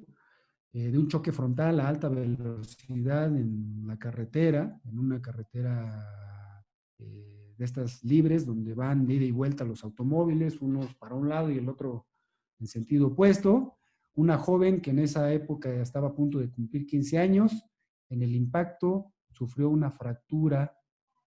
de un choque frontal a alta velocidad en la carretera, en una carretera de estas libres, donde van de ida y vuelta los automóviles, unos para un lado y el otro en sentido opuesto. Una joven que en esa época estaba a punto de cumplir 15 años, en el impacto sufrió una fractura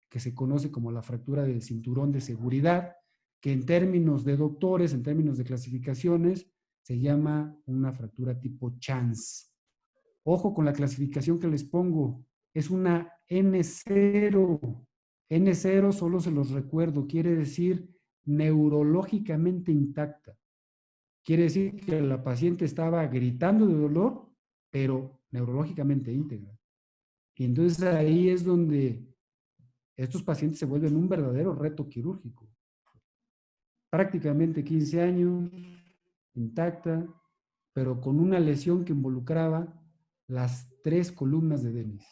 que se conoce como la fractura del cinturón de seguridad, que en términos de doctores, en términos de clasificaciones, se llama una fractura tipo Chance. Ojo con la clasificación que les pongo, es una N0. N0 solo se los recuerdo, quiere decir neurológicamente intacta. Quiere decir que la paciente estaba gritando de dolor, pero neurológicamente íntegra. Y entonces ahí es donde estos pacientes se vuelven un verdadero reto quirúrgico. Prácticamente 15 años, intacta, pero con una lesión que involucraba las 3 columnas de Dennis.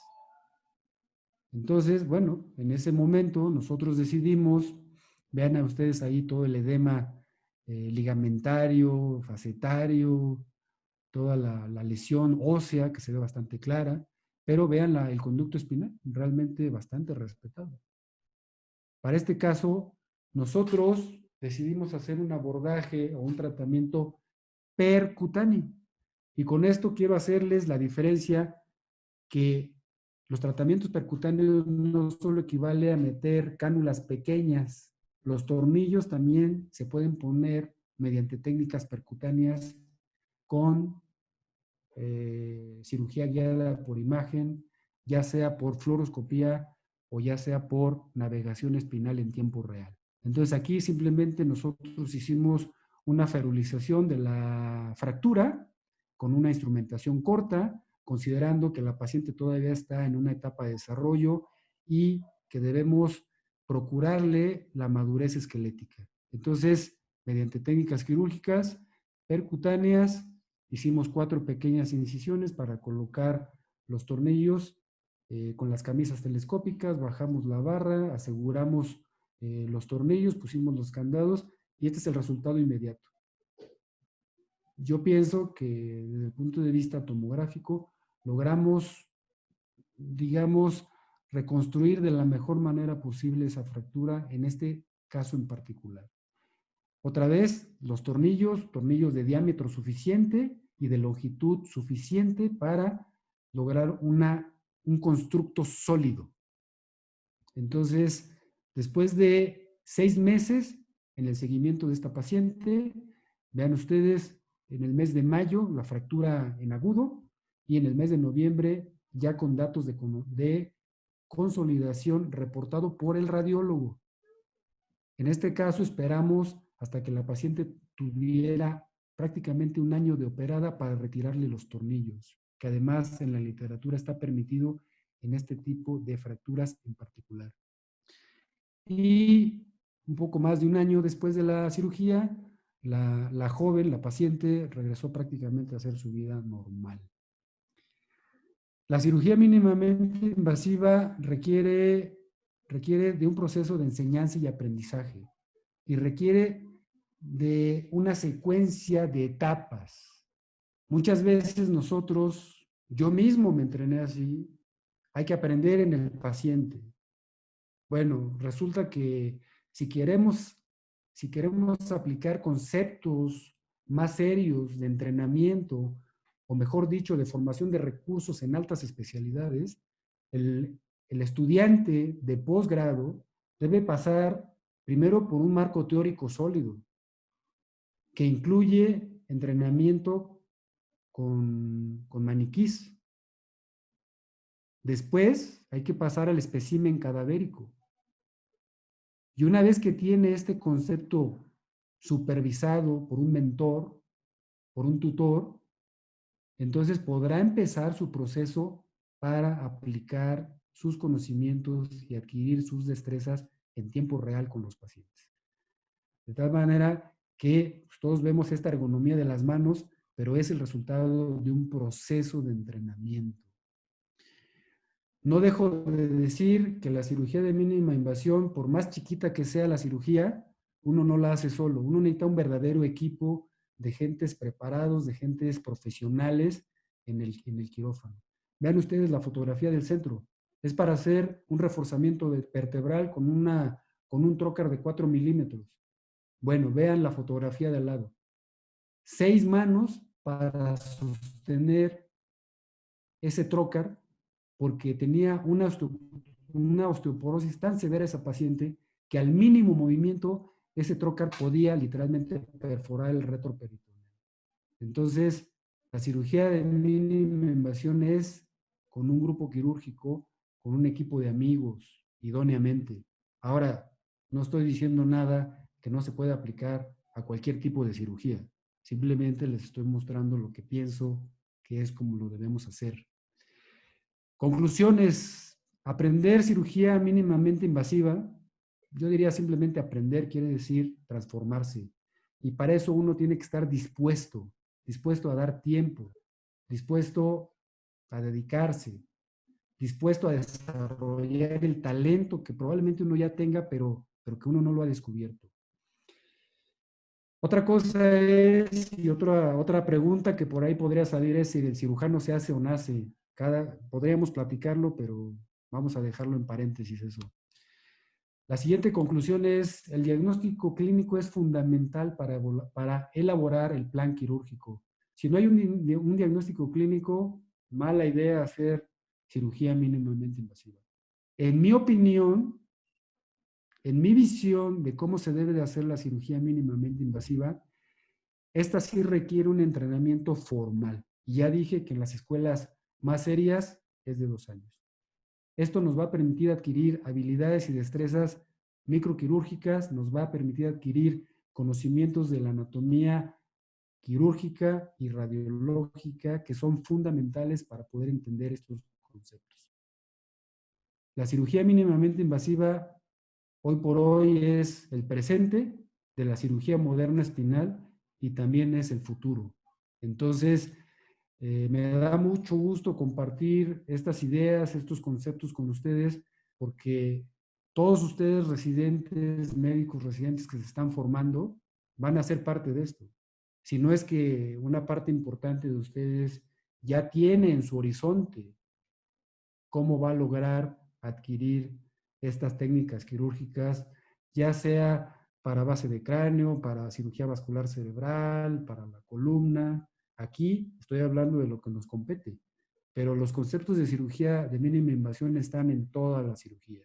Entonces, bueno, en ese momento nosotros decidimos, vean a ustedes ahí todo el edema ligamentario, facetario, toda la lesión ósea que se ve bastante clara, pero vean el conducto espinal, realmente bastante respetado. Para este caso, nosotros decidimos hacer un abordaje o un tratamiento percutáneo. Y con esto quiero hacerles la diferencia que los tratamientos percutáneos no solo equivale a meter cánulas pequeñas, los tornillos también se pueden poner mediante técnicas percutáneas con cirugía guiada por imagen, ya sea por fluoroscopía o ya sea por navegación espinal en tiempo real. Entonces aquí simplemente nosotros hicimos una ferulización de la fractura con una instrumentación corta, considerando que la paciente todavía está en una etapa de desarrollo y que debemos procurarle la madurez esquelética. Entonces, mediante técnicas quirúrgicas percutáneas, hicimos 4 pequeñas incisiones para colocar los tornillos con las camisas telescópicas, bajamos la barra, aseguramos los tornillos, pusimos los candados y este es el resultado inmediato. Yo pienso que desde el punto de vista tomográfico logramos, digamos, reconstruir de la mejor manera posible esa fractura en este caso en particular. Otra vez, los tornillos de diámetro suficiente y de longitud suficiente para lograr un constructo sólido. Entonces, después de 6 meses en el seguimiento de esta paciente, vean ustedes, en el mes de mayo la fractura en agudo y en el mes de noviembre ya con datos de consolidación reportado por el radiólogo. En este caso esperamos hasta que la paciente tuviera prácticamente un año de operada para retirarle los tornillos, que además en la literatura está permitido en este tipo de fracturas en particular. Y un poco más de un año después de la cirugía, la joven, la paciente, regresó prácticamente a hacer su vida normal. La cirugía mínimamente invasiva requiere de un proceso de enseñanza y aprendizaje y requiere de una secuencia de etapas. Muchas veces nosotros, yo mismo me entrené así, hay que aprender en el paciente. Bueno, resulta que si queremos, si queremos aplicar conceptos más serios de entrenamiento, o mejor dicho, de formación de recursos en altas especialidades, el estudiante de posgrado debe pasar primero por un marco teórico sólido, que incluye entrenamiento con maniquís. Después hay que pasar al espécimen cadavérico. Y una vez que tiene este concepto supervisado por un mentor, por un tutor, entonces podrá empezar su proceso para aplicar sus conocimientos y adquirir sus destrezas en tiempo real con los pacientes. De tal manera que pues, todos vemos esta ergonomía de las manos, pero es el resultado de un proceso de entrenamiento. No dejo de decir que la cirugía de mínima invasión, por más chiquita que sea la cirugía, uno no la hace solo. Uno necesita un verdadero equipo de gentes preparados, de gentes profesionales en el quirófano. Vean ustedes la fotografía del centro. Es para hacer un reforzamiento vertebral con un trocar de 4 milímetros. Bueno, vean la fotografía de al lado. 6 manos para sostener ese trocar porque tenía una osteoporosis tan severa esa paciente que al mínimo movimiento ese trocar podía literalmente perforar el retroperitoneal. Entonces, la cirugía de mínima invasión es con un grupo quirúrgico, con un equipo de amigos, idóneamente. Ahora, no estoy diciendo nada que no se pueda aplicar a cualquier tipo de cirugía. Simplemente les estoy mostrando lo que pienso que es como lo debemos hacer. Conclusiones. Aprender cirugía mínimamente invasiva, yo diría simplemente aprender quiere decir transformarse. Y para eso uno tiene que estar dispuesto a dar tiempo, dispuesto a dedicarse, dispuesto a desarrollar el talento que probablemente uno ya tenga, pero que uno no lo ha descubierto. Otra cosa es, y otra pregunta que por ahí podría salir es si el cirujano se hace o nace. Podríamos platicarlo, pero vamos a dejarlo en paréntesis eso. La siguiente conclusión es, el diagnóstico clínico es fundamental para elaborar el plan quirúrgico. Si no hay un diagnóstico clínico, mala idea hacer cirugía mínimamente invasiva. En mi opinión, en mi visión de cómo se debe de hacer la cirugía mínimamente invasiva, esta sí requiere un entrenamiento formal. Y ya dije que en las escuelas más serias es de 2 años. Esto nos va a permitir adquirir habilidades y destrezas microquirúrgicas, nos va a permitir adquirir conocimientos de la anatomía quirúrgica y radiológica que son fundamentales para poder entender estos conceptos. La cirugía mínimamente invasiva hoy por hoy es el presente de la cirugía moderna espinal y también es el futuro. Entonces, me da mucho gusto compartir estas ideas, estos conceptos con ustedes, porque todos ustedes residentes, médicos residentes que se están formando, van a ser parte de esto. Si no es que una parte importante de ustedes ya tiene en su horizonte cómo va a lograr adquirir estas técnicas quirúrgicas, ya sea para base de cráneo, para cirugía vascular cerebral, para la columna. Aquí estoy hablando de lo que nos compete, pero los conceptos de cirugía de mínima invasión están en toda la cirugía.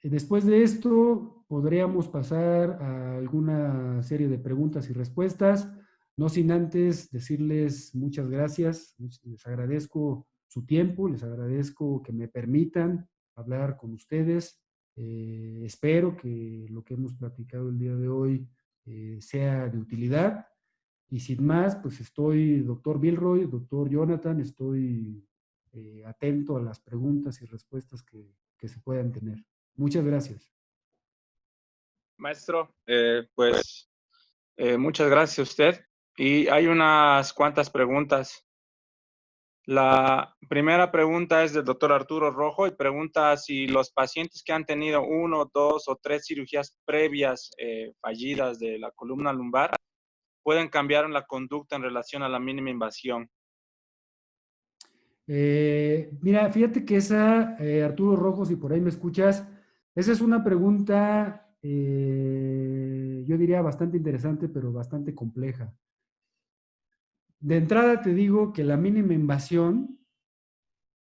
Después de esto, podríamos pasar a alguna serie de preguntas y respuestas, no sin antes decirles muchas gracias, les agradezco su tiempo, les agradezco que me permitan hablar con ustedes. Espero que lo que hemos platicado el día de hoy sea de utilidad. Y sin más, pues estoy, doctor Bilroy, doctor Jonathan, estoy atento a las preguntas y respuestas que se puedan tener. Muchas gracias. Maestro, muchas gracias a usted. Y hay unas cuantas preguntas. La primera pregunta es del doctor Arturo Rojo y pregunta si los pacientes que han tenido 1, 2 o 3 cirugías previas fallidas de la columna lumbar pueden cambiar la conducta en relación a la mínima invasión. Mira, fíjate que esa, Arturo Rojo, si por ahí me escuchas, esa es una pregunta, yo diría bastante interesante, pero bastante compleja. De entrada te digo que la mínima invasión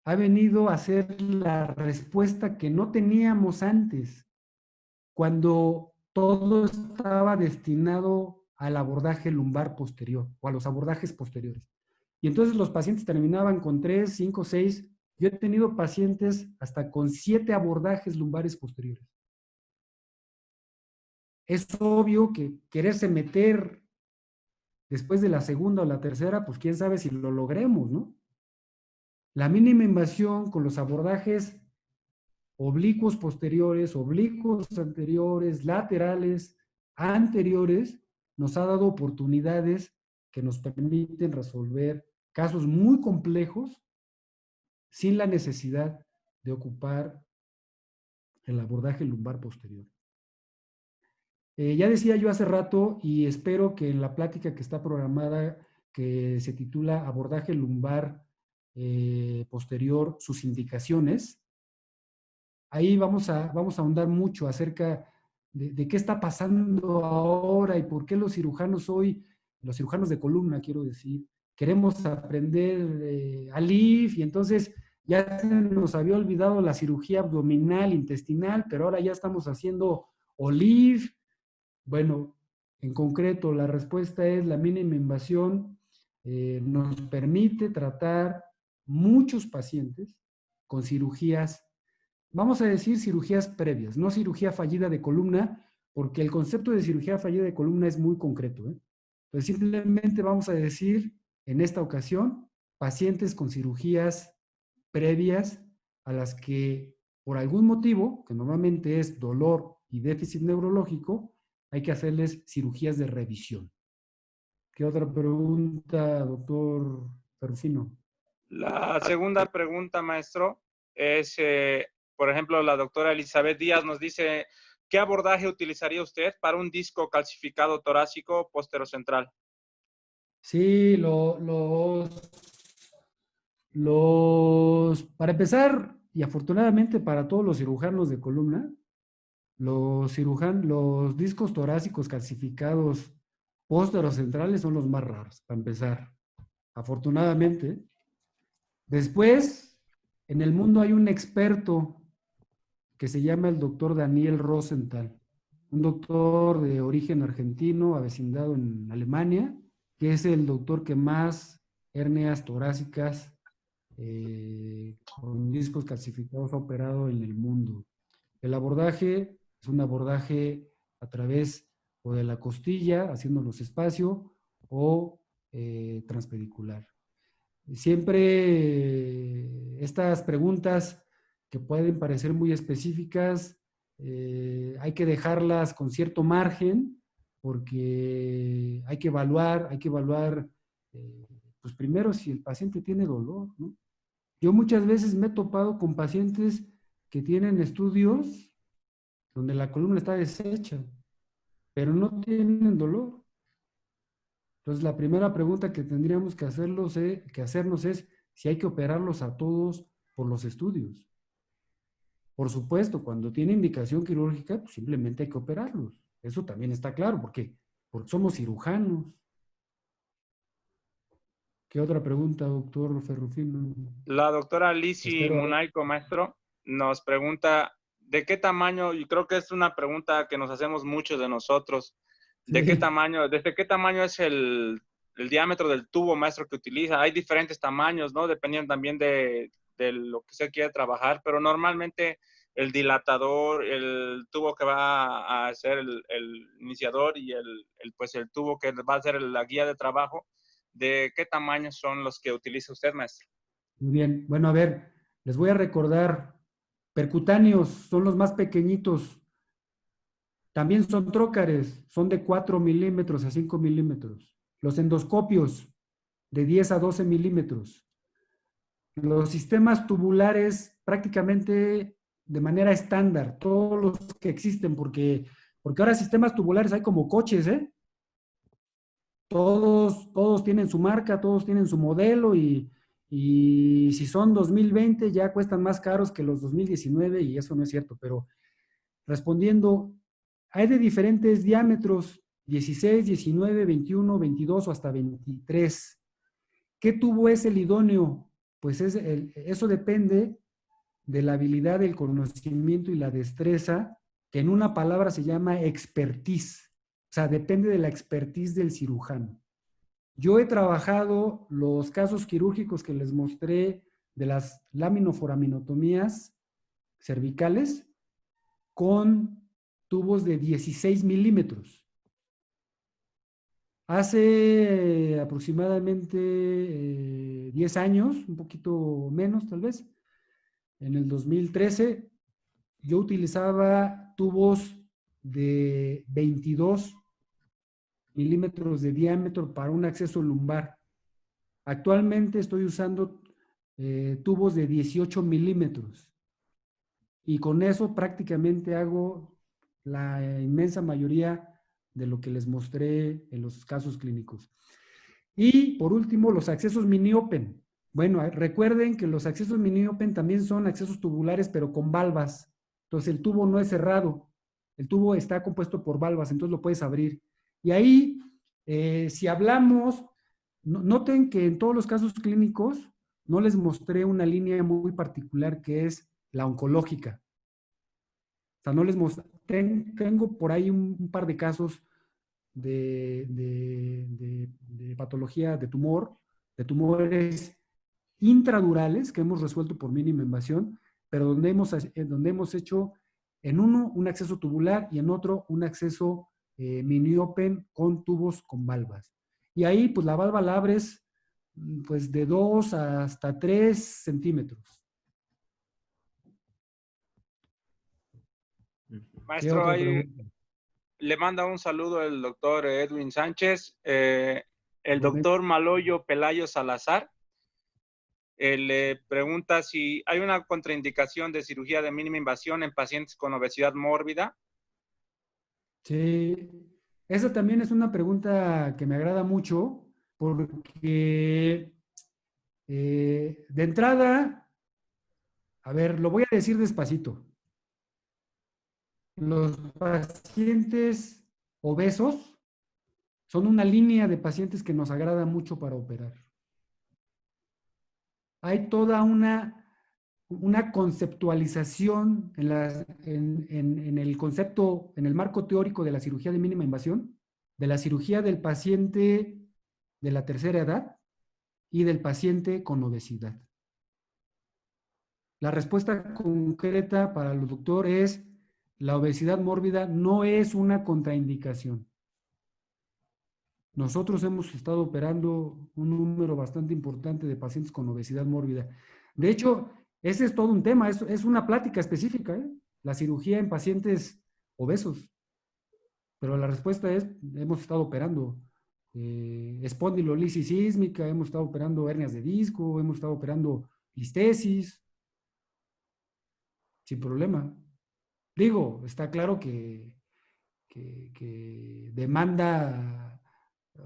ha venido a ser la respuesta que no teníamos antes, cuando todo estaba destinado al abordaje lumbar posterior o a los abordajes posteriores. Y entonces los pacientes terminaban con 3, 5, 6. Yo he tenido pacientes hasta con 7 abordajes lumbares posteriores. Es obvio que quererse meter después de la segunda o la tercera, pues quién sabe si lo logremos, ¿no? La mínima invasión con los abordajes oblicuos posteriores, oblicuos anteriores, laterales, anteriores, nos ha dado oportunidades que nos permiten resolver casos muy complejos sin la necesidad de ocupar el abordaje lumbar posterior. Ya decía yo hace rato y espero que en la plática que está programada, que se titula Abordaje lumbar posterior, sus indicaciones, ahí vamos a ahondar mucho acerca de qué está pasando ahora y por qué los cirujanos hoy, los cirujanos de columna, quiero decir, queremos aprender ALIF y entonces ya se nos había olvidado la cirugía abdominal, intestinal, pero ahora ya estamos haciendo OLIF. Bueno, en concreto, la respuesta es la mínima invasión nos permite tratar muchos pacientes con cirugías, vamos a decir cirugías previas, no cirugía fallida de columna, porque el concepto de cirugía fallida de columna es muy concreto. Entonces, simplemente vamos a decir, en esta ocasión, pacientes con cirugías previas a las que, por algún motivo, que normalmente es dolor y déficit neurológico, hay que hacerles cirugías de revisión. ¿Qué otra pregunta, doctor Perfino? La segunda pregunta, maestro, es, por ejemplo, la doctora Elizabeth Díaz nos dice, ¿qué abordaje utilizaría usted para un disco calcificado torácico posterocentral? Sí, para empezar, y afortunadamente para todos los cirujanos de columna, los discos torácicos calcificados posterocentrales son los más raros, para empezar, afortunadamente. Después, en el mundo hay un experto que se llama el doctor Daniel Rosenthal, un doctor de origen argentino, avecindado en Alemania, que es el doctor que más hernias torácicas con discos calcificados ha operado en el mundo. El abordaje es un abordaje a través o de la costilla, haciéndonos espacio, o transpedicular. Siempre estas preguntas que pueden parecer muy específicas, hay que dejarlas con cierto margen porque hay que evaluar, pues primero si el paciente tiene dolor, ¿no? Yo muchas veces me he topado con pacientes que tienen estudios donde la columna está deshecha, pero no tienen dolor. Entonces, la primera pregunta que tendríamos que hacernos es si hay que operarlos a todos por los estudios. Por supuesto, cuando tiene indicación quirúrgica, pues simplemente hay que operarlos. Eso también está claro, porque somos cirujanos. ¿Qué otra pregunta, doctor Ferrufino? La doctora Lizzy Espero. Munaico, maestro, nos pregunta, ¿de qué tamaño? Y creo que es una pregunta que nos hacemos muchos de nosotros. Sí. ¿Desde qué tamaño es el diámetro del tubo, maestro, que utiliza? Hay diferentes tamaños, ¿no? Dependiendo también de lo que se quiere trabajar, pero normalmente, el dilatador, el tubo que va a ser el iniciador y pues el tubo que va a ser la guía de trabajo. ¿De qué tamaño son los que utiliza usted, maestro? Muy bien. Bueno, a ver, les voy a recordar. Percutáneos son los más pequeñitos. También son trócares, son de 4 milímetros a 5 milímetros. Los endoscopios, de 10 a 12 milímetros. Los sistemas tubulares, prácticamente de manera estándar, todos los que existen, porque ahora sistemas tubulares hay como coches, ¿eh? Todos tienen su marca, todos tienen su modelo y si son 2020 ya cuestan más caros que los 2019 y eso no es cierto, pero respondiendo, hay de diferentes diámetros, 16, 19, 21, 22 o hasta 23. ¿Qué tubo es el idóneo? Pues eso depende de la habilidad, el conocimiento y la destreza, que en una palabra se llama expertise. O sea, depende de la expertise del cirujano. Yo he trabajado los casos quirúrgicos que les mostré de las laminoforaminotomías cervicales con tubos de 16 milímetros. Hace aproximadamente 10 años, un poquito menos tal vez, en el 2013, yo utilizaba tubos de 22 milímetros de diámetro para un acceso lumbar. Actualmente estoy usando tubos de 18 milímetros y con eso prácticamente hago la inmensa mayoría de lo que les mostré en los casos clínicos. Y por último, los accesos mini open. Bueno, recuerden que los accesos mini open también son accesos tubulares, pero con valvas. Entonces el tubo no es cerrado, el tubo está compuesto por valvas, entonces lo puedes abrir. Y ahí, si hablamos, noten que en todos los casos clínicos no les mostré una línea muy particular que es la oncológica. O sea, no les mostré, tengo por ahí un par de casos de patología de tumores intradurales que hemos resuelto por mínima invasión, pero donde hemos hecho en uno un acceso tubular y en otro un acceso mini open con tubos con valvas. Y ahí pues la valva la abres pues de 2 hasta 3 centímetros. ¿Qué Maestro, otra ahí pregunta? le manda un saludo el doctor Edwin Sánchez. El Igualmente. doctor Maloyo Pelayo Salazar le pregunta si hay una contraindicación de cirugía de mínima invasión en pacientes con obesidad mórbida. Sí, esa también es una pregunta que me agrada mucho porque de entrada, a ver, lo voy a decir despacito. Los pacientes obesos son una línea de pacientes que nos agrada mucho para operar. Hay toda una conceptualización en el concepto, en el marco teórico de la cirugía de mínima invasión, de la cirugía del paciente de la tercera edad y del paciente con obesidad. La respuesta concreta para el doctor es: la obesidad mórbida no es una contraindicación. Nosotros hemos estado operando un número bastante importante de pacientes con obesidad mórbida. De hecho, ese es todo un tema, es una plática específica, ¿eh? La cirugía en pacientes obesos. Pero la respuesta es: hemos estado operando espondilolisis sísmica, hemos estado operando hernias de disco, hemos estado operando listesis, sin problema. Digo, está claro que demanda,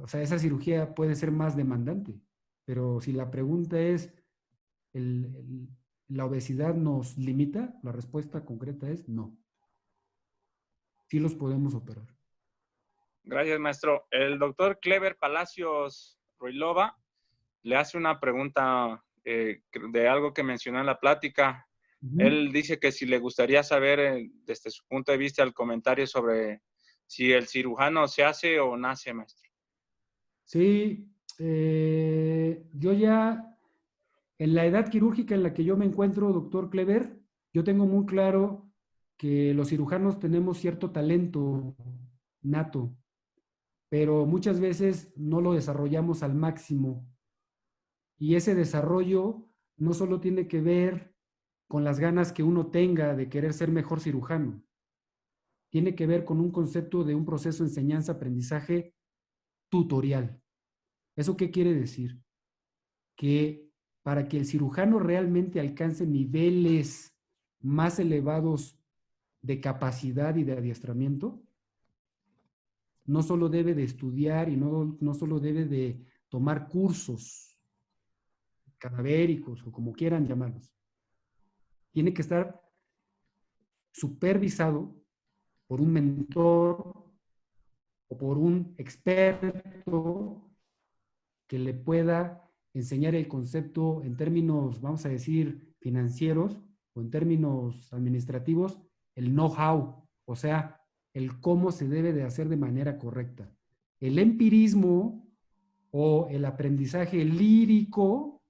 o sea, esa cirugía puede ser más demandante, pero si la pregunta es, ¿la obesidad nos limita? La respuesta concreta es no. Sí los podemos operar. Gracias, maestro. El doctor Clever Palacios Ruilova le hace una pregunta de algo que mencionó en la plática. Él dice que si le gustaría saber desde su punto de vista el comentario sobre si el cirujano se hace o nace, maestro. Sí, yo ya, en la edad quirúrgica en la que yo me encuentro, doctor Clever, Yo tengo muy claro que los cirujanos tenemos cierto talento nato, pero muchas veces no lo desarrollamos al máximo. Y ese desarrollo no solo tiene que ver con las ganas que uno tenga de querer ser mejor cirujano, tiene que ver con un concepto de un proceso de enseñanza-aprendizaje tutorial. ¿Eso qué quiere decir? Que para que el cirujano realmente alcance niveles más elevados de capacidad y de adiestramiento, no solo debe de estudiar y no solo debe de tomar cursos cadavéricos o como quieran llamarlos, tiene que estar supervisado por un mentor o por un experto que le pueda enseñar el concepto en términos, vamos a decir, financieros o en términos administrativos, el know-how, o sea, el cómo se debe de hacer de manera correcta. El empirismo o el aprendizaje lírico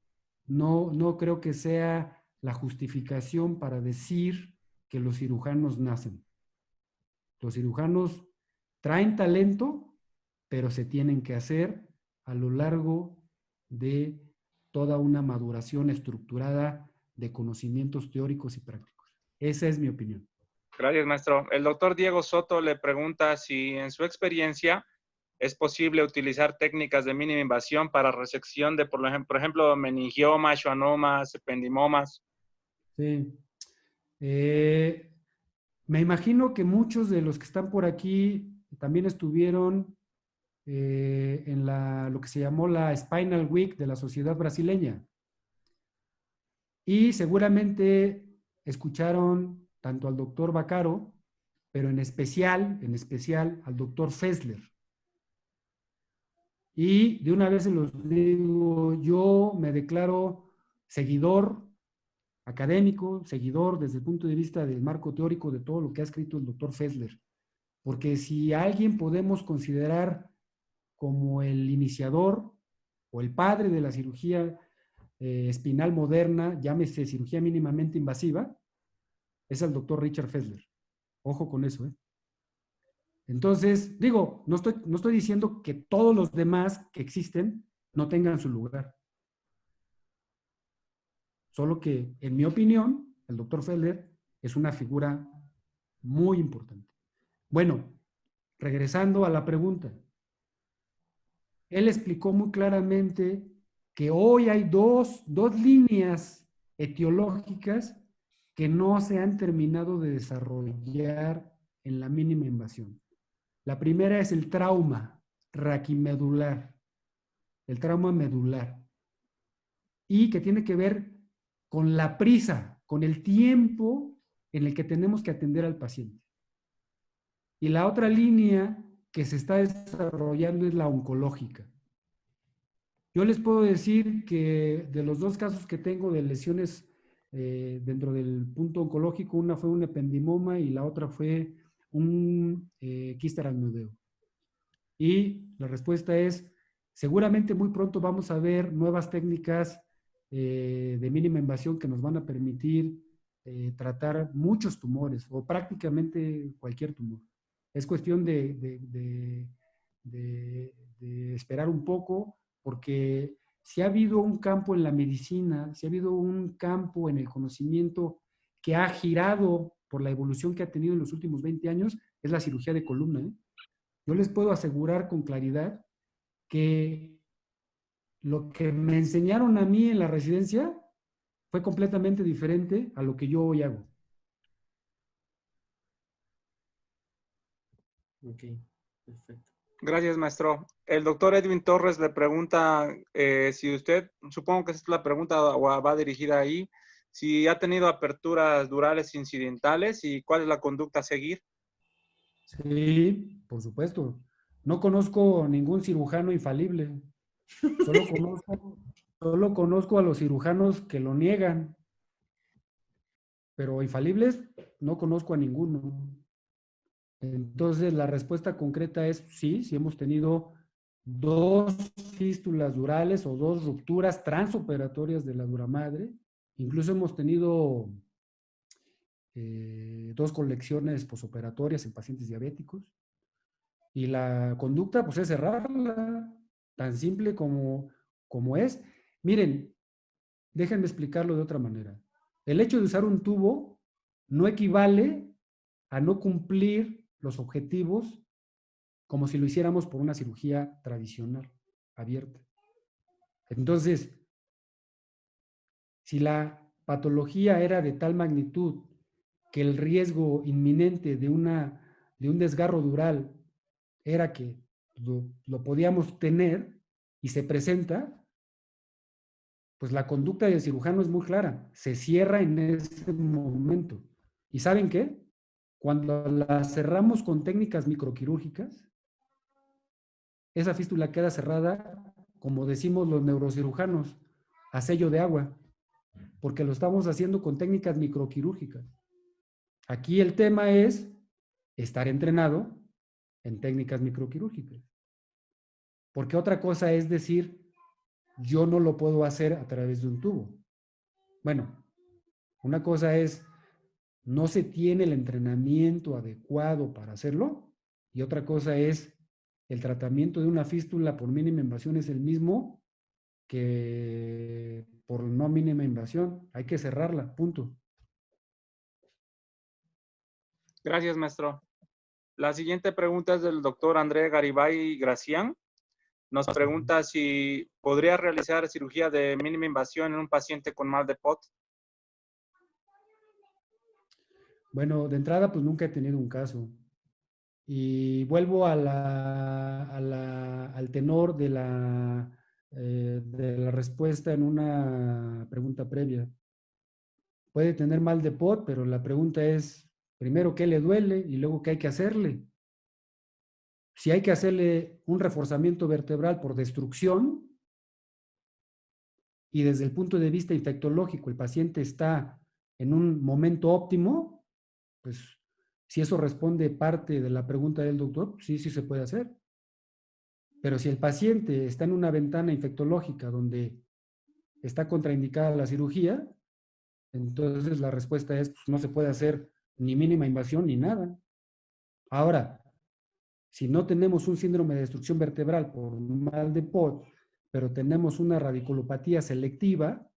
no creo que sea la justificación para decir que los cirujanos nacen. Los cirujanos traen talento, pero se tienen que hacer a lo largo de toda una maduración estructurada de conocimientos teóricos y prácticos. Esa es mi opinión. Gracias, maestro. El doctor Diego Soto le pregunta si en su experiencia es posible utilizar técnicas de mínima invasión para resección de, por ejemplo, meningiomas, schwannomas, ependimomas. Sí. Me imagino que muchos de los que están por aquí también estuvieron en lo que se llamó la Spinal Week de la Sociedad Brasileña. Y seguramente escucharon tanto al doctor Vaccaro, pero en especial al doctor Fessler. Y de una vez se los digo, yo me declaro seguidor académico, seguidor desde el punto de vista del marco teórico de todo lo que ha escrito el doctor Fessler. Porque si a alguien podemos considerar como el iniciador o el padre de la cirugía espinal moderna, llámese cirugía mínimamente invasiva, es el doctor Richard Fessler. Ojo con eso, ¿eh? Entonces, digo, no estoy diciendo que todos los demás que existen no tengan su lugar. Solo que, en mi opinión, el doctor Fessler es una figura muy importante. Bueno, regresando a la pregunta, él explicó muy claramente que hoy hay dos líneas etiológicas que no se han terminado de desarrollar en la mínima invasión. La primera es el trauma raquimedular, el trauma medular, y que tiene que ver con la prisa, con el tiempo en el que tenemos que atender al paciente. Y la otra línea que se está desarrollando es la oncológica. Yo les puedo decir que de los dos casos que tengo de lesiones dentro del punto oncológico, una fue un ependimoma y la otra fue un quiste aracnoideo. Y la respuesta es, seguramente muy pronto vamos a ver nuevas técnicas de mínima invasión que nos van a permitir tratar muchos tumores o prácticamente cualquier tumor. Es cuestión de esperar un poco porque si ha habido un campo en la medicina, si ha habido un campo en el conocimiento que ha girado por la evolución que ha tenido en los últimos 20 años, es la cirugía de columna, ¿eh? Yo les puedo asegurar con claridad que lo que me enseñaron a mí en la residencia fue completamente diferente a lo que yo hoy hago. Ok, perfecto. Gracias, maestro. El doctor Edwin Torres le pregunta si usted, supongo que esta es la pregunta o va dirigida ahí, si ha tenido aperturas durales incidentales y cuál es la conducta a seguir. Sí, por supuesto. No conozco ningún cirujano infalible. Solo conozco a los cirujanos que lo niegan, pero infalibles no conozco a ninguno. Entonces, la respuesta concreta es sí, sí hemos tenido 2 fístulas durales o 2 rupturas transoperatorias de la dura madre. Incluso hemos tenido 2 colecciones posoperatorias en pacientes diabéticos. Y la conducta, pues, es cerrarla, tan simple como es. Miren, déjenme explicarlo de otra manera. El hecho de usar un tubo no equivale a no cumplir los objetivos como si lo hiciéramos por una cirugía tradicional, abierta. Entonces, si la patología era de tal magnitud que el riesgo inminente de un desgarro dural era que lo podíamos tener y se presenta, pues la conducta del cirujano es muy clara, se cierra en ese momento. ¿Y saben qué? Cuando la cerramos con técnicas microquirúrgicas, esa fístula queda cerrada, como decimos los neurocirujanos, a sello de agua, porque lo estamos haciendo con técnicas microquirúrgicas. Aquí el tema es estar entrenado en técnicas microquirúrgicas. Porque otra cosa es decir, yo no lo puedo hacer a través de un tubo. Bueno, una cosa es, no se tiene el entrenamiento adecuado para hacerlo, y otra cosa es, el tratamiento de una fístula por mínima invasión es el mismo que por no mínima invasión. Hay que cerrarla, punto. Gracias, maestro. La siguiente pregunta es del doctor André Garibay Gracián. Nos pregunta si podría realizar cirugía de mínima invasión en un paciente con mal de POT. Bueno, de entrada, pues nunca he tenido un caso. Y vuelvo al tenor de la respuesta en una pregunta previa. Puede tener mal de POT, pero la pregunta es, primero, ¿qué le duele? Y luego, ¿qué hay que hacerle? Si hay que hacerle un reforzamiento vertebral por destrucción, y desde el punto de vista infectológico el paciente está en un momento óptimo, pues si eso responde parte de la pregunta del doctor, sí, sí se puede hacer. Pero si el paciente está en una ventana infectológica donde está contraindicada la cirugía, entonces la respuesta es, pues, no se puede hacer ni mínima invasión ni nada. Ahora, si no tenemos un síndrome de destrucción vertebral por mal de POT, pero tenemos una radiculopatía selectiva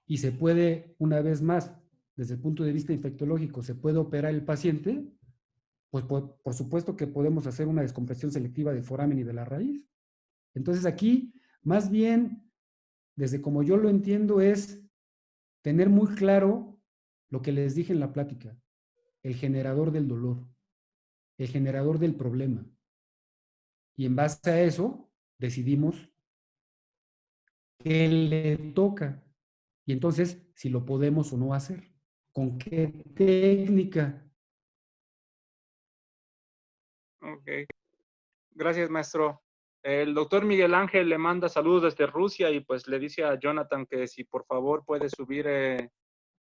y se puede, una vez más, desde el punto de vista infectológico, se puede operar el paciente, pues por supuesto que podemos hacer una descompresión selectiva de foramen y de la raíz. Entonces aquí, más bien, desde como yo lo entiendo, es tener muy claro lo que les dije en la plática, el generador del dolor, el generador del problema. Y en base a eso, decidimos qué le toca. Y entonces, si lo podemos o no hacer. ¿Con qué técnica? Ok. Gracias, maestro. El doctor Miguel Ángel le manda saludos desde Rusia y pues le dice a Jonathan que si por favor puede subir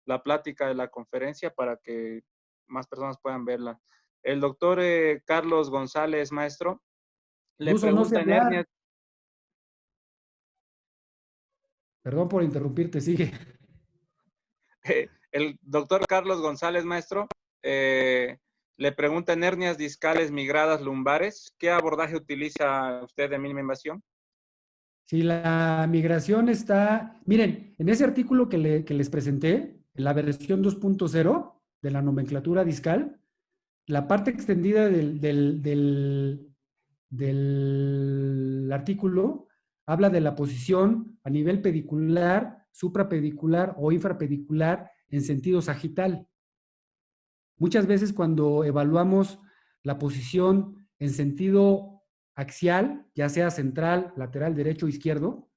la plática de la conferencia para que más personas puedan verla. El doctor Carlos González, maestro, le Ruso, no sé pregunta en hablar. hernias. Perdón por interrumpirte, sigue. El doctor Carlos González, maestro, le pregunta en hernias discales migradas lumbares, ¿qué abordaje utiliza usted de mínima invasión? Si la migración está, miren, en ese artículo que les presenté, en la versión 2.0 de la nomenclatura discal, la parte extendida del artículo habla de la posición a nivel pedicular, suprapedicular o infrapedicular en sentido sagital. Muchas veces cuando evaluamos la posición en sentido axial, ya sea central, lateral, derecho o izquierdo,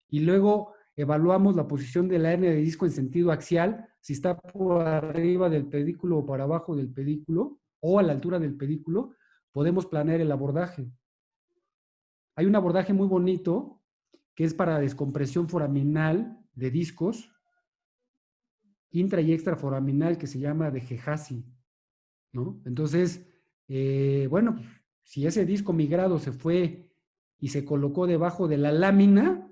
y luego evaluamos la posición de la hernia de disco en sentido axial, si está por arriba del pedículo o por abajo del pedículo, o a la altura del pedículo, podemos planear el abordaje. Hay un abordaje muy bonito que es para descompresión foraminal de discos, intra y extraforaminal, que se llama de Gehasi, ¿no? Entonces, bueno, si ese disco migrado se fue y se colocó debajo de la lámina,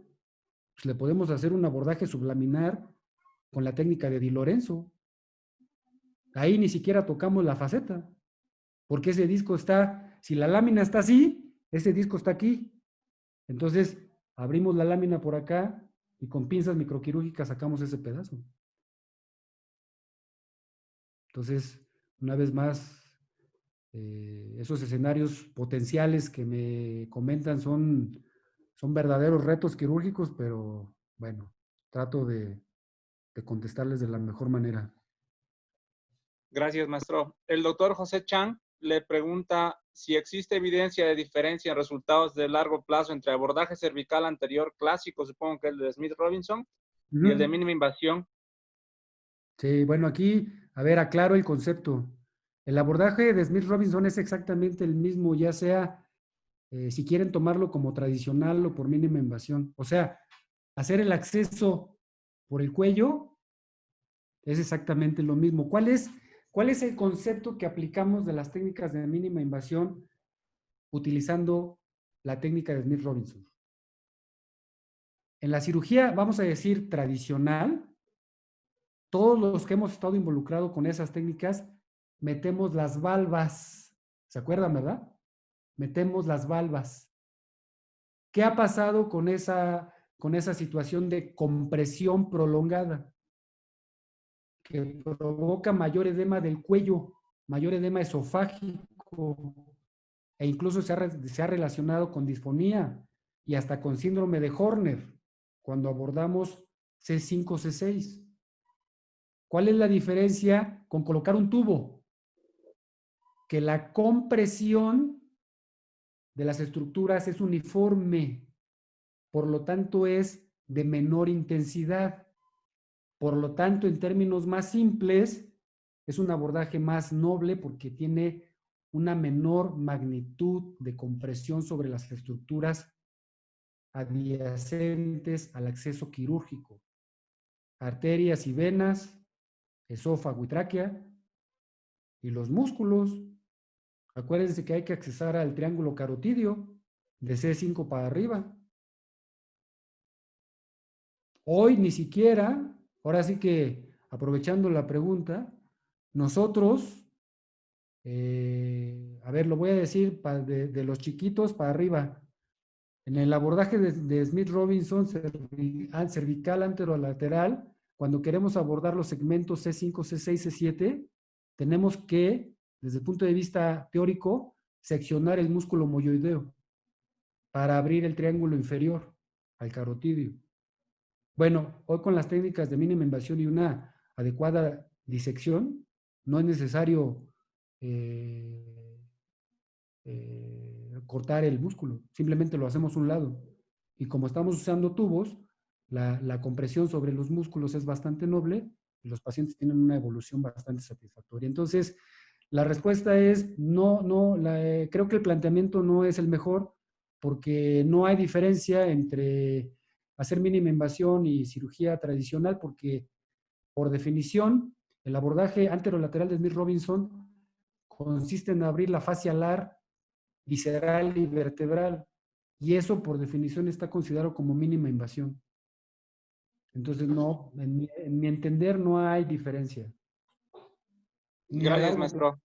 pues le podemos hacer un abordaje sublaminar con la técnica de Di Lorenzo. Ahí ni siquiera tocamos la faceta, porque ese disco está, si la lámina está así, ese disco está aquí. Entonces, abrimos la lámina por acá y con pinzas microquirúrgicas sacamos ese pedazo. Entonces, una vez más, esos escenarios potenciales que me comentan son verdaderos retos quirúrgicos, pero bueno, trato de contestarles de la mejor manera. Gracias, maestro. El doctor José Chang le pregunta si existe evidencia de diferencia en resultados de largo plazo entre abordaje cervical anterior clásico, supongo que el de Smith Robinson, y el de mínima invasión. Sí, bueno, aquí, a ver, aclaro el concepto. El abordaje de Smith Robinson es exactamente el mismo, ya sea si quieren tomarlo como tradicional o por mínima invasión. O sea, hacer el acceso por el cuello es exactamente lo mismo. ¿Cuál es el concepto que aplicamos de las técnicas de mínima invasión utilizando la técnica de Smith Robinson? En la cirugía, vamos a decir, tradicional, todos los que hemos estado involucrados con esas técnicas, metemos las valvas. ¿Se acuerdan, verdad? Metemos las valvas. ¿Qué ha pasado con esa situación de compresión prolongada? Que provoca mayor edema del cuello, mayor edema esofágico, e incluso se ha relacionado con disfonía y hasta con síndrome de Horner cuando abordamos C5, C6. ¿Cuál es la diferencia con colocar un tubo? Que la compresión de las estructuras es uniforme, por lo tanto es de menor intensidad. Por lo tanto, en términos más simples, es un abordaje más noble porque tiene una menor magnitud de compresión sobre las estructuras adyacentes al acceso quirúrgico, arterias y venas, esófago y tráquea, y los músculos. Acuérdense que hay que accesar al triángulo carotidio de C5 para arriba. Hoy ni siquiera, ahora sí que aprovechando la pregunta, nosotros, a ver, lo voy a decir de los chiquitos para arriba. En el abordaje de Smith Robinson cervical anterolateral, cuando queremos abordar los segmentos C5, C6, C7, tenemos que, desde el punto de vista teórico, seccionar el músculo moyoideo para abrir el triángulo inferior al carotidio. Bueno, hoy con las técnicas de mínima invasión y una adecuada disección, no es necesario cortar el músculo, simplemente lo hacemos a un lado. Y como estamos usando tubos, la compresión sobre los músculos es bastante noble y los pacientes tienen una evolución bastante satisfactoria. Entonces, la respuesta es no, no, creo que el planteamiento no es el mejor porque no hay diferencia entre hacer mínima invasión y cirugía tradicional porque, por definición, el abordaje anterolateral de Smith Robinson consiste en abrir la fascia alar, visceral y vertebral, y eso por definición está considerado como mínima invasión. Entonces, no, en mi entender no hay diferencia. Ni a Gracias, largo plazo. maestro.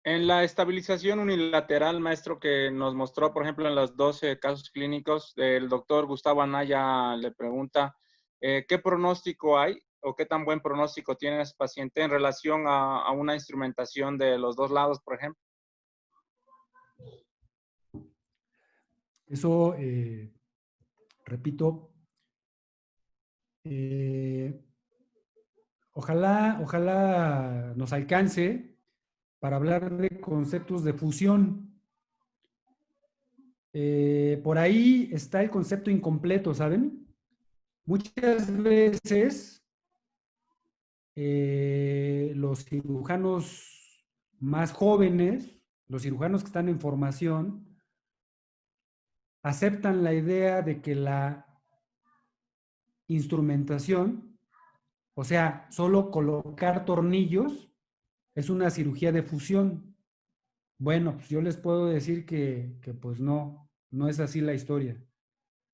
En la estabilización unilateral, maestro, que nos mostró, por ejemplo, en los 12 casos clínicos, el doctor Gustavo Anaya le pregunta, ¿qué pronóstico hay o qué tan buen pronóstico tiene ese paciente en relación a una instrumentación de los dos lados, por ejemplo? Eso, repito, ojalá nos alcance para hablar de conceptos de fusión. Por ahí está el concepto incompleto, ¿saben? Muchas veces los cirujanos más jóvenes, los cirujanos que están en formación, aceptan la idea de que la instrumentación, o sea, solo colocar tornillos, es una cirugía de fusión. Bueno, pues yo les puedo decir que pues no es así la historia.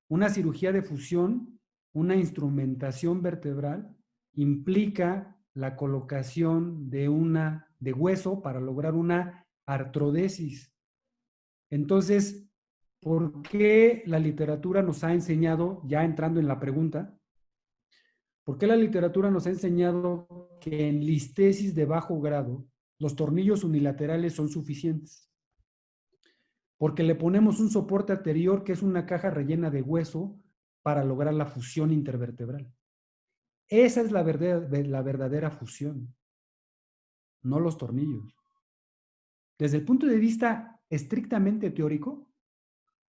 Una cirugía de fusión, una instrumentación vertebral, implica la colocación de hueso para lograr una artrodesis. Entonces, ¿por qué la literatura nos ha enseñado, ya entrando en la pregunta, por qué la literatura nos ha enseñado que en listesis de bajo grado los tornillos unilaterales son suficientes? Porque le ponemos un soporte anterior que es una caja rellena de hueso para lograr la fusión intervertebral. Esa es la verdadera fusión, no los tornillos. Desde el punto de vista estrictamente teórico,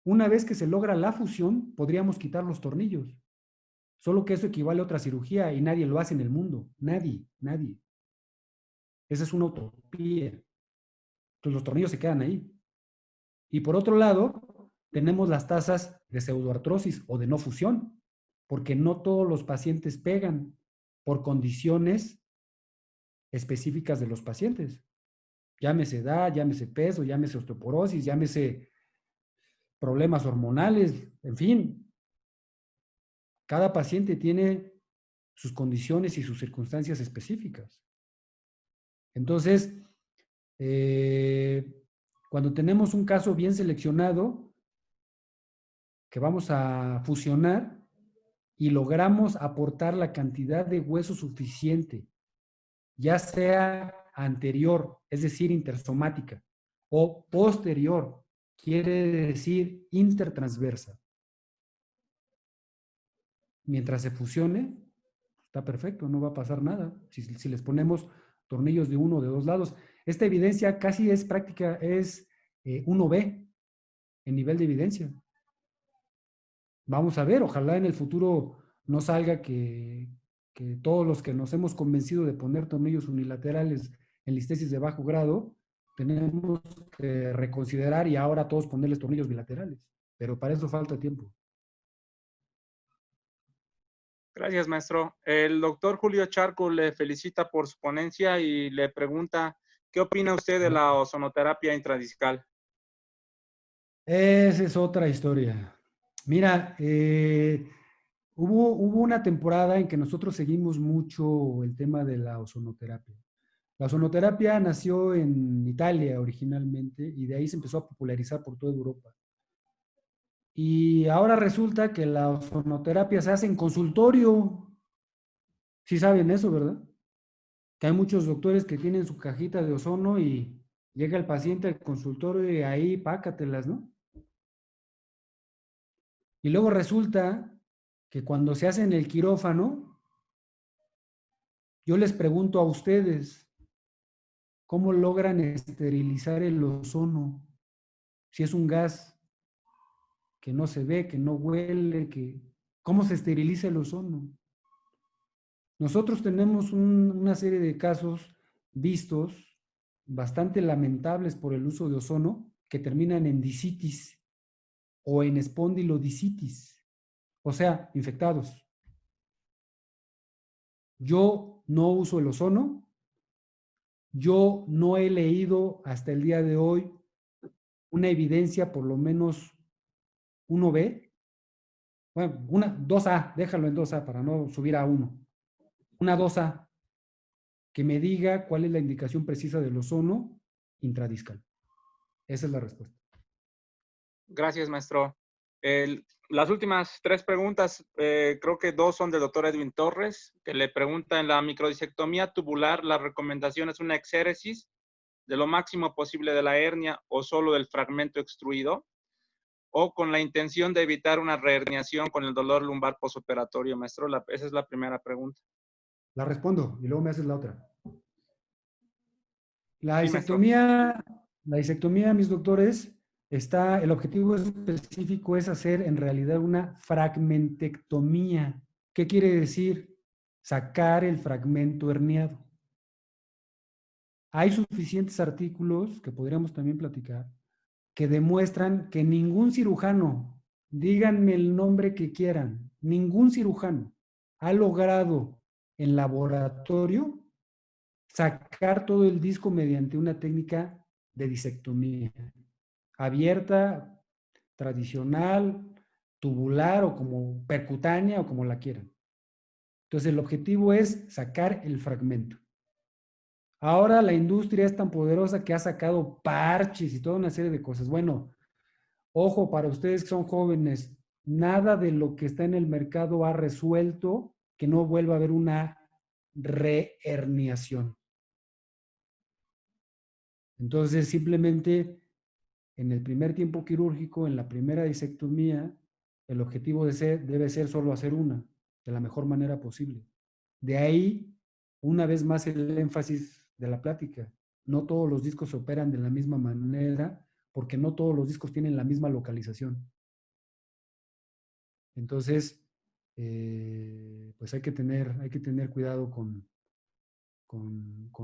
una vez que se logra la fusión, podríamos quitar los tornillos. Solo que eso equivale a otra cirugía y nadie lo hace en el mundo. Nadie, nadie. Esa es una utopía. Entonces los tornillos se quedan ahí. Y por otro lado, tenemos las tasas de pseudoartrosis o de no fusión, porque no todos los pacientes pegan por condiciones específicas de los pacientes. Llámese edad, llámese peso, llámese osteoporosis, llámese problemas hormonales, en fin. Cada paciente tiene sus condiciones y sus circunstancias específicas. Entonces, cuando tenemos un caso bien seleccionado, que vamos a fusionar y logramos aportar la cantidad de hueso suficiente, ya sea anterior, es decir, intersomática, o posterior, quiere decir intertransversa. Mientras se fusione, está perfecto, no va a pasar nada. Si les ponemos tornillos de uno o de dos lados. Esta evidencia casi es práctica, es 1B en nivel de evidencia. Vamos a ver, ojalá en el futuro no salga que todos los que nos hemos convencido de poner tornillos unilaterales en listesis de bajo grado, tenemos que reconsiderar y ahora todos ponerles tornillos bilaterales. Pero para eso falta tiempo. Gracias, maestro. El doctor Julio Charco le felicita por su ponencia y le pregunta, ¿qué opina usted de la ozonoterapia intradiscal? Esa es otra historia. Mira, hubo una temporada en que nosotros seguimos mucho el tema de la ozonoterapia. La ozonoterapia nació en Italia originalmente y de ahí se empezó a popularizar por toda Europa. Y ahora resulta que la ozonoterapia se hace en consultorio. Sí saben eso, ¿verdad? Que hay muchos doctores que tienen su cajita de ozono y llega el paciente al consultorio y ahí pácatelas, ¿no? Y luego resulta que cuando se hace en el quirófano, yo les pregunto a ustedes, ¿cómo logran esterilizar el ozono? Si es un gas que no se ve, que no huele, ¿cómo se esteriliza el ozono? Nosotros tenemos una serie de casos vistos bastante lamentables por el uso de ozono que terminan en discitis o en espondilodiscitis, o sea, infectados. Yo no uso el ozono. Yo no he leído hasta el día de hoy una evidencia, por lo menos 1B, bueno, 2A, déjalo en 2A para no subir a 1. Una 2A que me diga cuál es la indicación precisa del ozono intradiscal. Esa es la respuesta. Gracias, maestro. Las últimas 3 preguntas, creo que 2 son del doctor Edwin Torres, que le pregunta, en la microdisectomía tubular, ¿la recomendación es una exéresis de lo máximo posible de la hernia o solo del fragmento extruido? ¿O con la intención de evitar una reherniación con el dolor lumbar posoperatorio, maestro? Esa es la primera pregunta. La respondo y luego me haces la otra. La Sí, maestro. disectomía, mis doctores, el objetivo específico es hacer en realidad una fragmentectomía. ¿Qué quiere decir? Sacar el fragmento herniado. Hay suficientes artículos que podríamos también platicar que demuestran que ningún cirujano, díganme el nombre que quieran, ningún cirujano ha logrado en laboratorio sacar todo el disco mediante una técnica de disectomía abierta, tradicional, tubular o como percutánea o como la quieran. Entonces, el objetivo es sacar el fragmento. Ahora la industria es tan poderosa que ha sacado parches y toda una serie de cosas. Bueno, ojo, para ustedes que son jóvenes, nada de lo que está en el mercado ha resuelto que no vuelva a haber una reherniación. Entonces, simplemente en el primer tiempo quirúrgico, en la primera disectomía, el objetivo debe ser solo hacer una, de la mejor manera posible. De ahí, una vez más, el énfasis de la plática. No todos los discos se operan de la misma manera, porque no todos los discos tienen la misma localización. Entonces, pues hay que tener cuidado con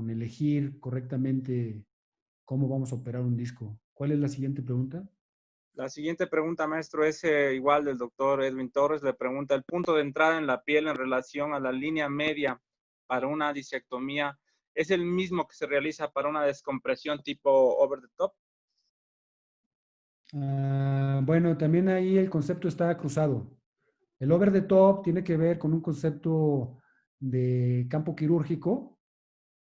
elegir correctamente cómo vamos a operar un disco. ¿Cuál es la siguiente pregunta? La siguiente pregunta, maestro, es igual del doctor Edwin Torres. Le pregunta, ¿el punto de entrada en la piel en relación a la línea media para una disectomía es el mismo que se realiza para una descompresión tipo over the top? Bueno, también ahí el concepto está cruzado. El over the top tiene que ver con un concepto de campo quirúrgico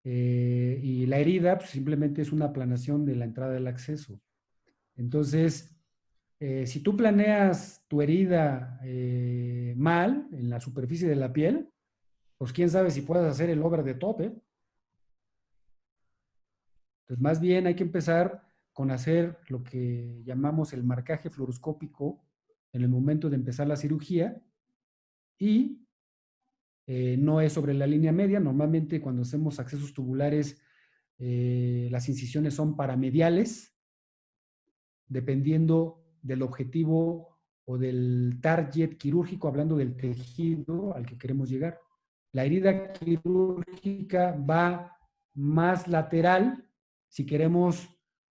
y la herida pues, simplemente es una aplanación de la entrada del acceso. Entonces, si tú planeas tu herida mal en la superficie de la piel, pues quién sabe si puedes hacer el over the top, ¿eh? Entonces, más bien hay que empezar con hacer lo que llamamos el marcaje fluoroscópico en el momento de empezar la cirugía y no es sobre la línea media. Normalmente cuando hacemos accesos tubulares, las incisiones son paramediales, dependiendo del objetivo o del target quirúrgico, hablando del tejido al que queremos llegar. La herida quirúrgica va más lateral si queremos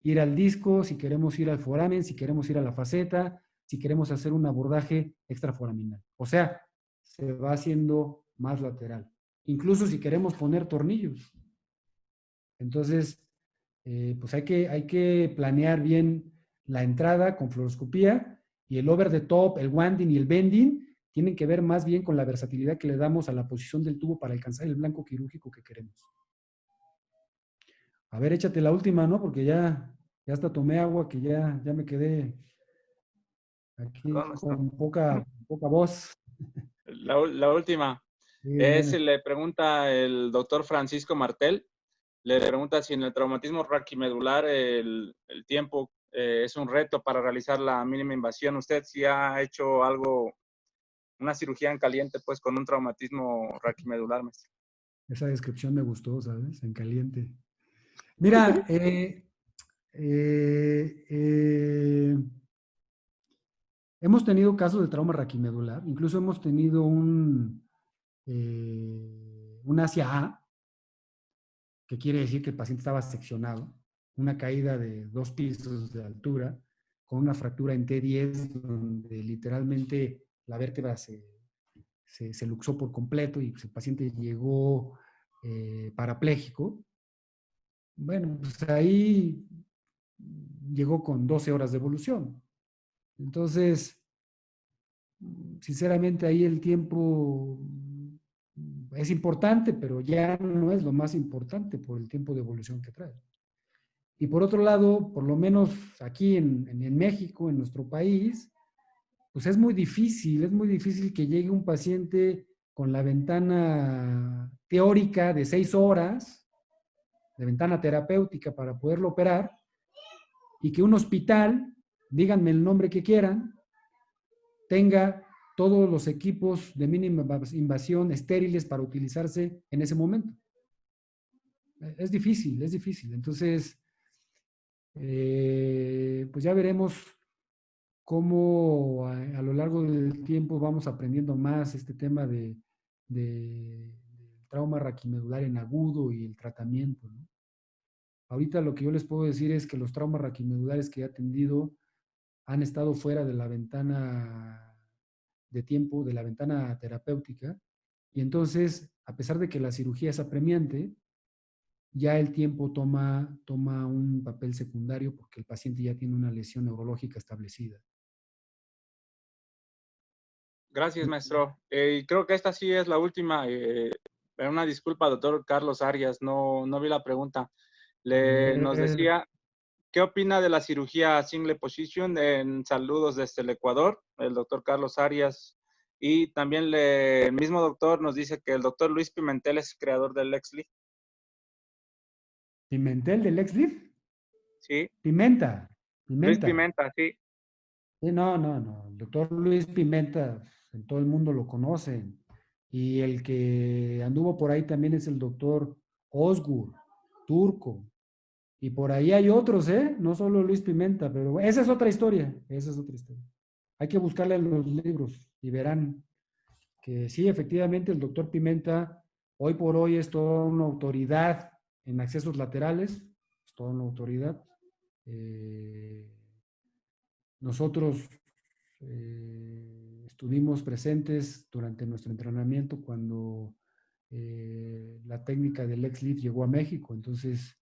ir al disco, si queremos ir al foramen, si queremos ir a la faceta, si queremos hacer un abordaje extraforaminal. O sea, se va haciendo más lateral. Incluso si queremos poner tornillos. Entonces, pues hay que planear bien la entrada con fluoroscopía y el over the top, el wanding y el bending tienen que ver más bien con la versatilidad que le damos a la posición del tubo para alcanzar el blanco quirúrgico que queremos. A ver, échate la última, ¿no? Porque ya hasta tomé agua que ya me quedé aquí Perdón, maestro. con poca voz. La última Sí, es, dime. le pregunta el doctor Francisco Martel, le pregunta si en el traumatismo raquimedular el tiempo es un reto para realizar la mínima invasión. ¿Usted sí ha hecho algo, una cirugía en caliente, pues, con un traumatismo raquimedular, maestro? Esa descripción me gustó, ¿sabes? En caliente. Mira, eh, eh, hemos tenido casos de trauma raquimedular, incluso hemos tenido un Asia A, que quiere decir que el paciente estaba seccionado, una caída de 2 pisos de altura, con una fractura en T10, donde literalmente la vértebra se luxó por completo y pues, el paciente llegó parapléjico. Bueno, pues ahí llegó con 12 horas de evolución. Entonces, sinceramente ahí el tiempo es importante, pero ya no es lo más importante por el tiempo de evolución que trae. Y por otro lado, por lo menos aquí en México, en nuestro país, pues es muy difícil que llegue un paciente con la ventana teórica de 6 horas, de ventana terapéutica para poderlo operar, y que un hospital, díganme el nombre que quieran, tenga todos los equipos de mínima invasión estériles para utilizarse en ese momento. Es difícil, es difícil. Entonces, pues ya veremos cómo a lo largo del tiempo vamos aprendiendo más este tema de trauma raquimedular en agudo y el tratamiento, ¿no? Ahorita lo que yo les puedo decir es que los traumas raquimedulares que he atendido han estado fuera de la ventana de tiempo, de la ventana terapéutica, y entonces, a pesar de que la cirugía es apremiante, ya el tiempo toma un papel secundario porque el paciente ya tiene una lesión neurológica establecida. Gracias, maestro. Y creo que esta sí es la última. Una disculpa, doctor Carlos Arias, no vi la pregunta. A Nos ver, decía, ¿qué opina de la cirugía single position? En saludos desde el Ecuador, el doctor Carlos Arias. Y también el mismo doctor nos dice que el doctor Luis Pimentel es creador del LexLeaf. Pimentel del ex-Leaf. Sí, Pimenta, Luis Pimenta. Pimenta, sí. Sí, no, no, no. El doctor Luis Pimenta, en todo el mundo lo conocen. Y el que anduvo por ahí también es el doctor Osgur, turco. Y por ahí hay otros, ¿eh? No solo Luis Pimenta, pero esa es otra historia. Esa es otra historia. Hay que buscarle en los libros y verán que sí, efectivamente, el doctor Pimenta hoy por hoy es toda una autoridad en accesos laterales, es toda una autoridad. Eh, Nosotros estuvimos presentes durante nuestro entrenamiento cuando la técnica del ex-leaf llegó a México, entonces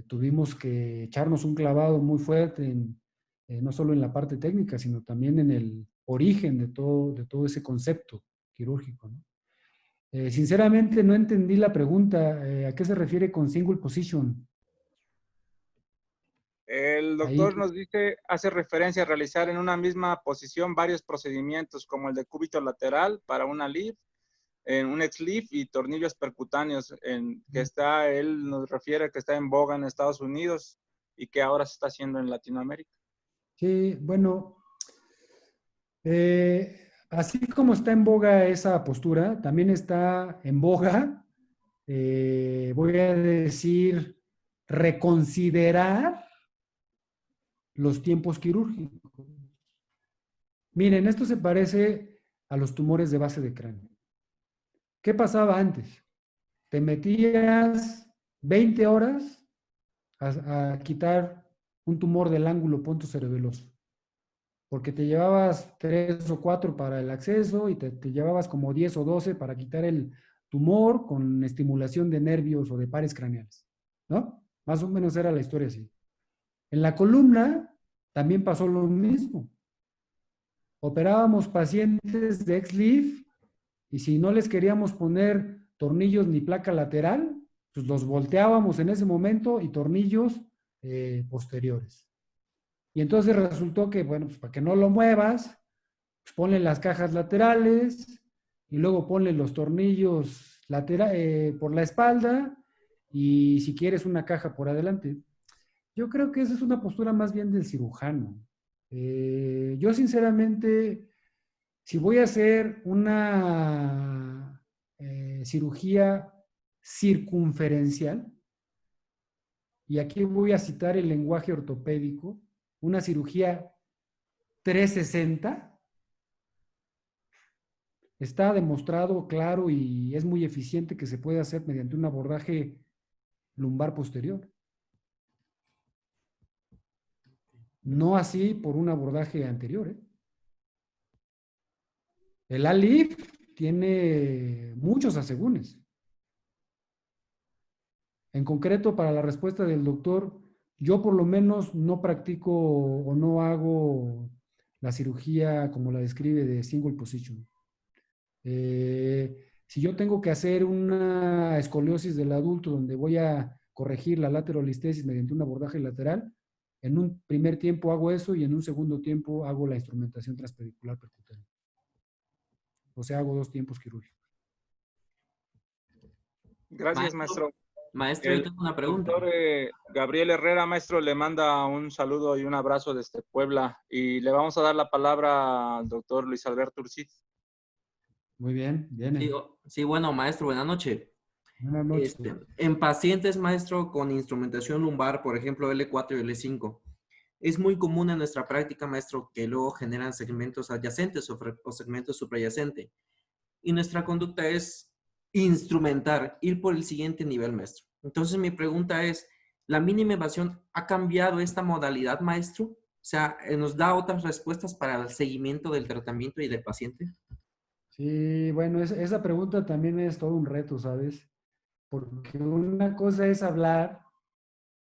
tuvimos que echarnos un clavado muy fuerte no solo en la parte técnica, sino también en el origen de todo ese concepto quirúrgico, ¿no? Sinceramente no entendí la pregunta, ¿a qué se refiere con single position? El Ahí, doctor nos dice, hace referencia a realizar en una misma posición varios procedimientos como el de cúbito lateral para una leaf, en un ex-leaf y tornillos percutáneos, él nos refiere que está en boga en Estados Unidos y que ahora se está haciendo en Latinoamérica. sí, bueno, así como está en boga esa postura, también está en boga, voy a decir, reconsiderar los tiempos quirúrgicos. Miren, esto se parece a los tumores de base de cráneo. ¿Qué pasaba antes? Te metías 20 horas a quitar un tumor del ángulo punto cerebeloso, porque te llevabas 3 o 4 para el acceso y te llevabas como 10 o 12 para quitar el tumor con estimulación de nervios o de pares craneales, ¿no? Más o menos era la historia así. En la columna también pasó lo mismo. Operábamos pacientes de ex-leaf y si no les queríamos poner tornillos ni placa lateral, pues los volteábamos en ese momento y tornillos posteriores. Y entonces resultó que, bueno, pues para que no lo muevas, pues ponle las cajas laterales y luego ponle los tornillos por la espalda y si quieres una caja por adelante. Yo creo que esa es una postura más bien del cirujano. Yo sinceramente, si voy a hacer una cirugía circunferencial, y aquí voy a citar el lenguaje ortopédico, una cirugía 360, está demostrado claro y es muy eficiente que se puede hacer mediante un abordaje lumbar posterior. No así por un abordaje anterior, ¿eh? El ALIF tiene muchos asegúnes. En concreto, para la respuesta del doctor, yo por lo menos no practico o no hago la cirugía como la describe de single position. Si yo tengo que hacer una escoliosis del adulto donde voy a corregir la laterolistesis mediante un abordaje lateral, en un primer tiempo hago eso y en un segundo tiempo hago la instrumentación transpedicular percutánea. O sea, hago 2 tiempos quirúrgicos. Gracias, Maestro, maestro. maestro, yo El tengo una pregunta. doctor Gabriel Herrera, maestro, le manda un saludo y un abrazo desde Puebla y le vamos a dar la palabra al doctor Luis Alberto Ursiz. Muy bien, Sí, viene. sí, bueno, maestro, buenas noches. Buenas noches. En pacientes, maestro, con instrumentación lumbar, por ejemplo, L4 y L5, es muy común en nuestra práctica, maestro, que luego generan segmentos adyacentes o segmentos suprayacentes. Y nuestra conducta es instrumentar, ir por el siguiente nivel, maestro. Entonces, mi pregunta es, ¿la mínima invasión ha cambiado esta modalidad, maestro? O sea, ¿nos da otras respuestas para el seguimiento del tratamiento y del paciente? Sí, bueno, esa pregunta también es todo un reto, ¿sabes? Porque una cosa es hablar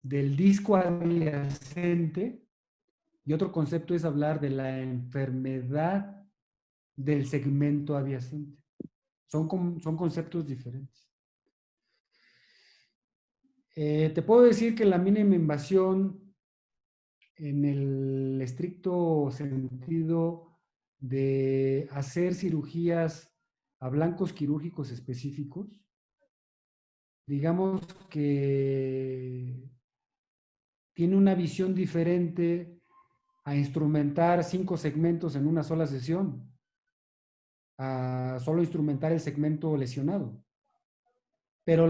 del disco adyacente y otro concepto es hablar de la enfermedad del segmento adyacente. Son conceptos diferentes. Te puedo decir que la mínima invasión, en el estricto sentido de hacer cirugías a blancos quirúrgicos específicos, digamos que tiene una visión diferente a instrumentar 5 segmentos en una sola sesión, a solo instrumentar el segmento lesionado. Pero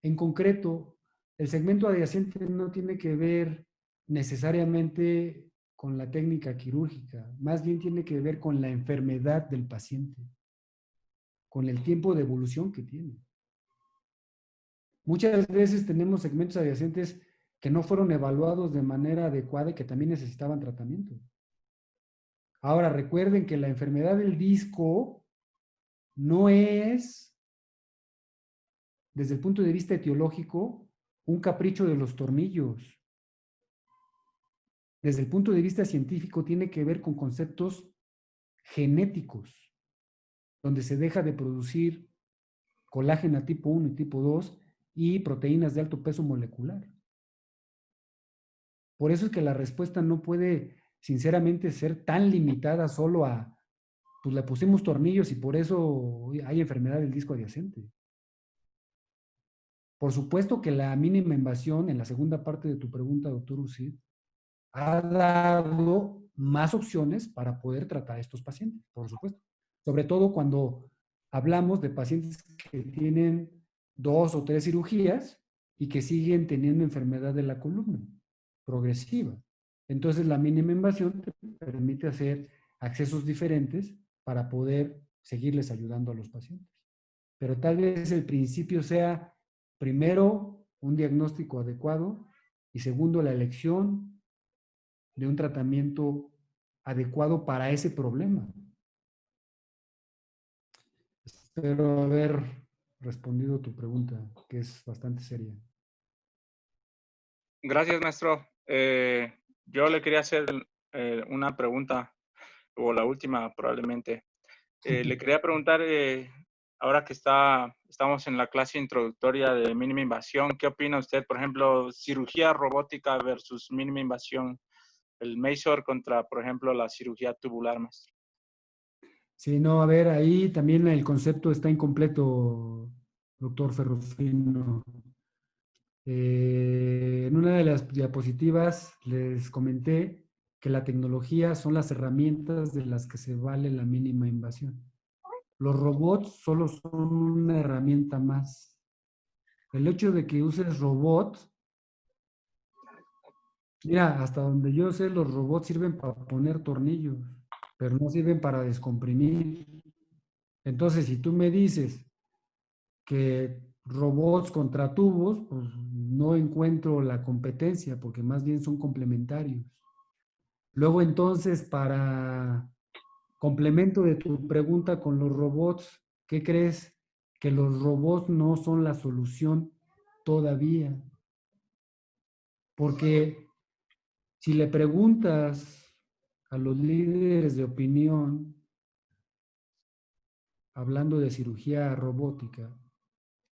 en concreto, el segmento adyacente no tiene que ver necesariamente con la técnica quirúrgica, más bien tiene que ver con la enfermedad del paciente, con el tiempo de evolución que tiene. Muchas veces tenemos segmentos adyacentes que no fueron evaluados de manera adecuada y que también necesitaban tratamiento. Ahora, recuerden que la enfermedad del disco no es, desde el punto de vista etiológico, un capricho de los tornillos. Desde el punto de vista científico, tiene que ver con conceptos genéticos, donde se deja de producir colágeno tipo 1 y tipo 2 y proteínas de alto peso molecular. Por eso es que la respuesta no puede, sinceramente, ser tan limitada solo a, pues le pusimos tornillos y por eso hay enfermedad del disco adyacente. Por supuesto que la mínima invasión, en la segunda parte de tu pregunta, doctor Ucid, ha dado más opciones para poder tratar a estos pacientes, por supuesto. Sobre todo cuando hablamos de pacientes que tienen 2 o 3 cirugías y que siguen teniendo enfermedad de la columna progresiva. Entonces, la mínima invasión te permite hacer accesos diferentes para poder seguirles ayudando a los pacientes. Pero tal vez el principio sea, primero, un diagnóstico adecuado y segundo, la elección de un tratamiento adecuado para ese problema. Espero haber respondido tu pregunta, que es bastante seria. Gracias, maestro. Yo le quería hacer una pregunta, o la última probablemente. Le quería preguntar, ahora que estamos en la clase introductoria de mínima invasión, ¿qué opina usted, por ejemplo, cirugía robótica versus mínima invasión? El Mazor contra, por ejemplo, la cirugía tubular, maestro. Sí, no, a ver, ahí también el concepto está incompleto, doctor Ferrufino. En una de las diapositivas les comenté que la tecnología son las herramientas de las que se vale la mínima invasión. Los robots solo son una herramienta más. El hecho de que uses robots, mira, hasta donde yo sé, los robots sirven para poner tornillos, pero no sirven para descomprimir. Entonces, si tú me dices que robots contra tubos, pues no encuentro la competencia, porque más bien son complementarios. Luego, entonces, para complemento de tu pregunta con los robots, ¿qué crees? Que los robots no son la solución todavía. Porque si le preguntas a los líderes de opinión, hablando de cirugía robótica,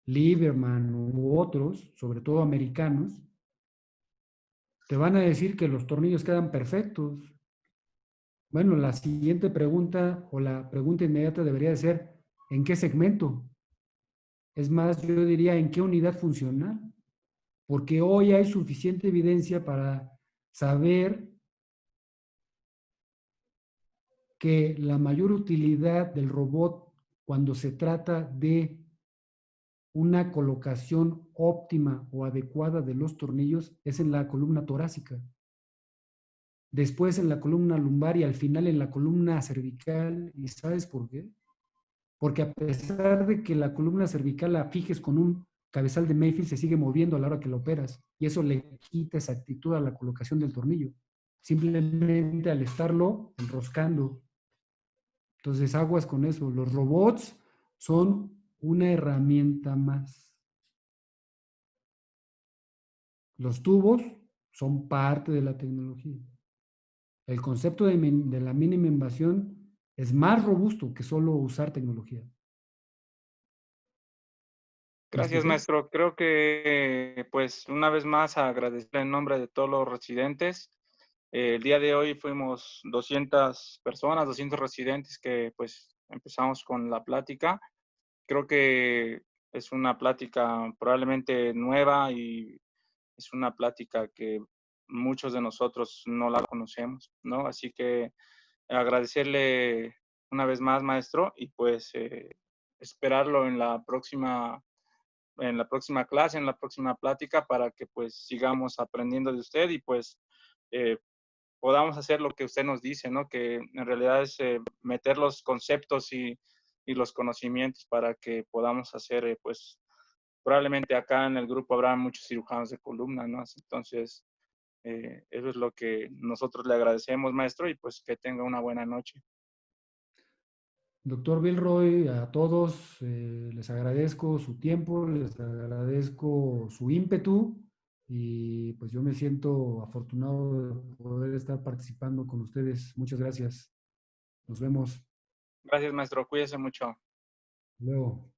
Lieberman u otros, sobre todo americanos, te van a decir que los tornillos quedan perfectos. Bueno, la siguiente pregunta o la pregunta inmediata debería de ser, ¿en qué segmento? Es más, yo diría, ¿en qué unidad funcional? Porque hoy hay suficiente evidencia para saber que la mayor utilidad del robot cuando se trata de una colocación óptima o adecuada de los tornillos es en la columna torácica. Después en la columna lumbar y al final en la columna cervical. ¿Y sabes por qué? Porque a pesar de que la columna cervical la fijes con un cabezal de Mayfield, se sigue moviendo a la hora que lo operas y eso le quita exactitud a la colocación del tornillo. Simplemente al estarlo enroscando. Entonces, aguas con eso. Los robots son una herramienta más. Los tubos son parte de la tecnología. El concepto de la mínima invasión es más robusto que solo usar tecnología. ¿Me Gracias, expliqué? maestro. Creo que, pues, una vez más, agradecer en nombre de todos los residentes. El día de hoy fuimos 200 personas, 200 residentes que, pues, empezamos con la plática. Creo que es una plática probablemente nueva y es una plática que muchos de nosotros no la conocemos, ¿no? Así que agradecerle una vez más, maestro, y pues esperarlo en la próxima clase, en la próxima plática, para que pues sigamos aprendiendo de usted y pues eh, podamos hacer lo que usted nos dice, ¿no? Que en realidad es meter los conceptos y los conocimientos para que podamos hacer, pues, probablemente acá en el grupo habrá muchos cirujanos de columna, ¿no? Entonces, eso es lo que nosotros le agradecemos, maestro, y pues que tenga una buena noche. Doctor Bilroy, a todos les agradezco su tiempo, les agradezco su ímpetu y pues yo me siento afortunado de poder estar participando con ustedes. Muchas gracias. Nos vemos. Gracias, maestro. Cuídese mucho. Luego.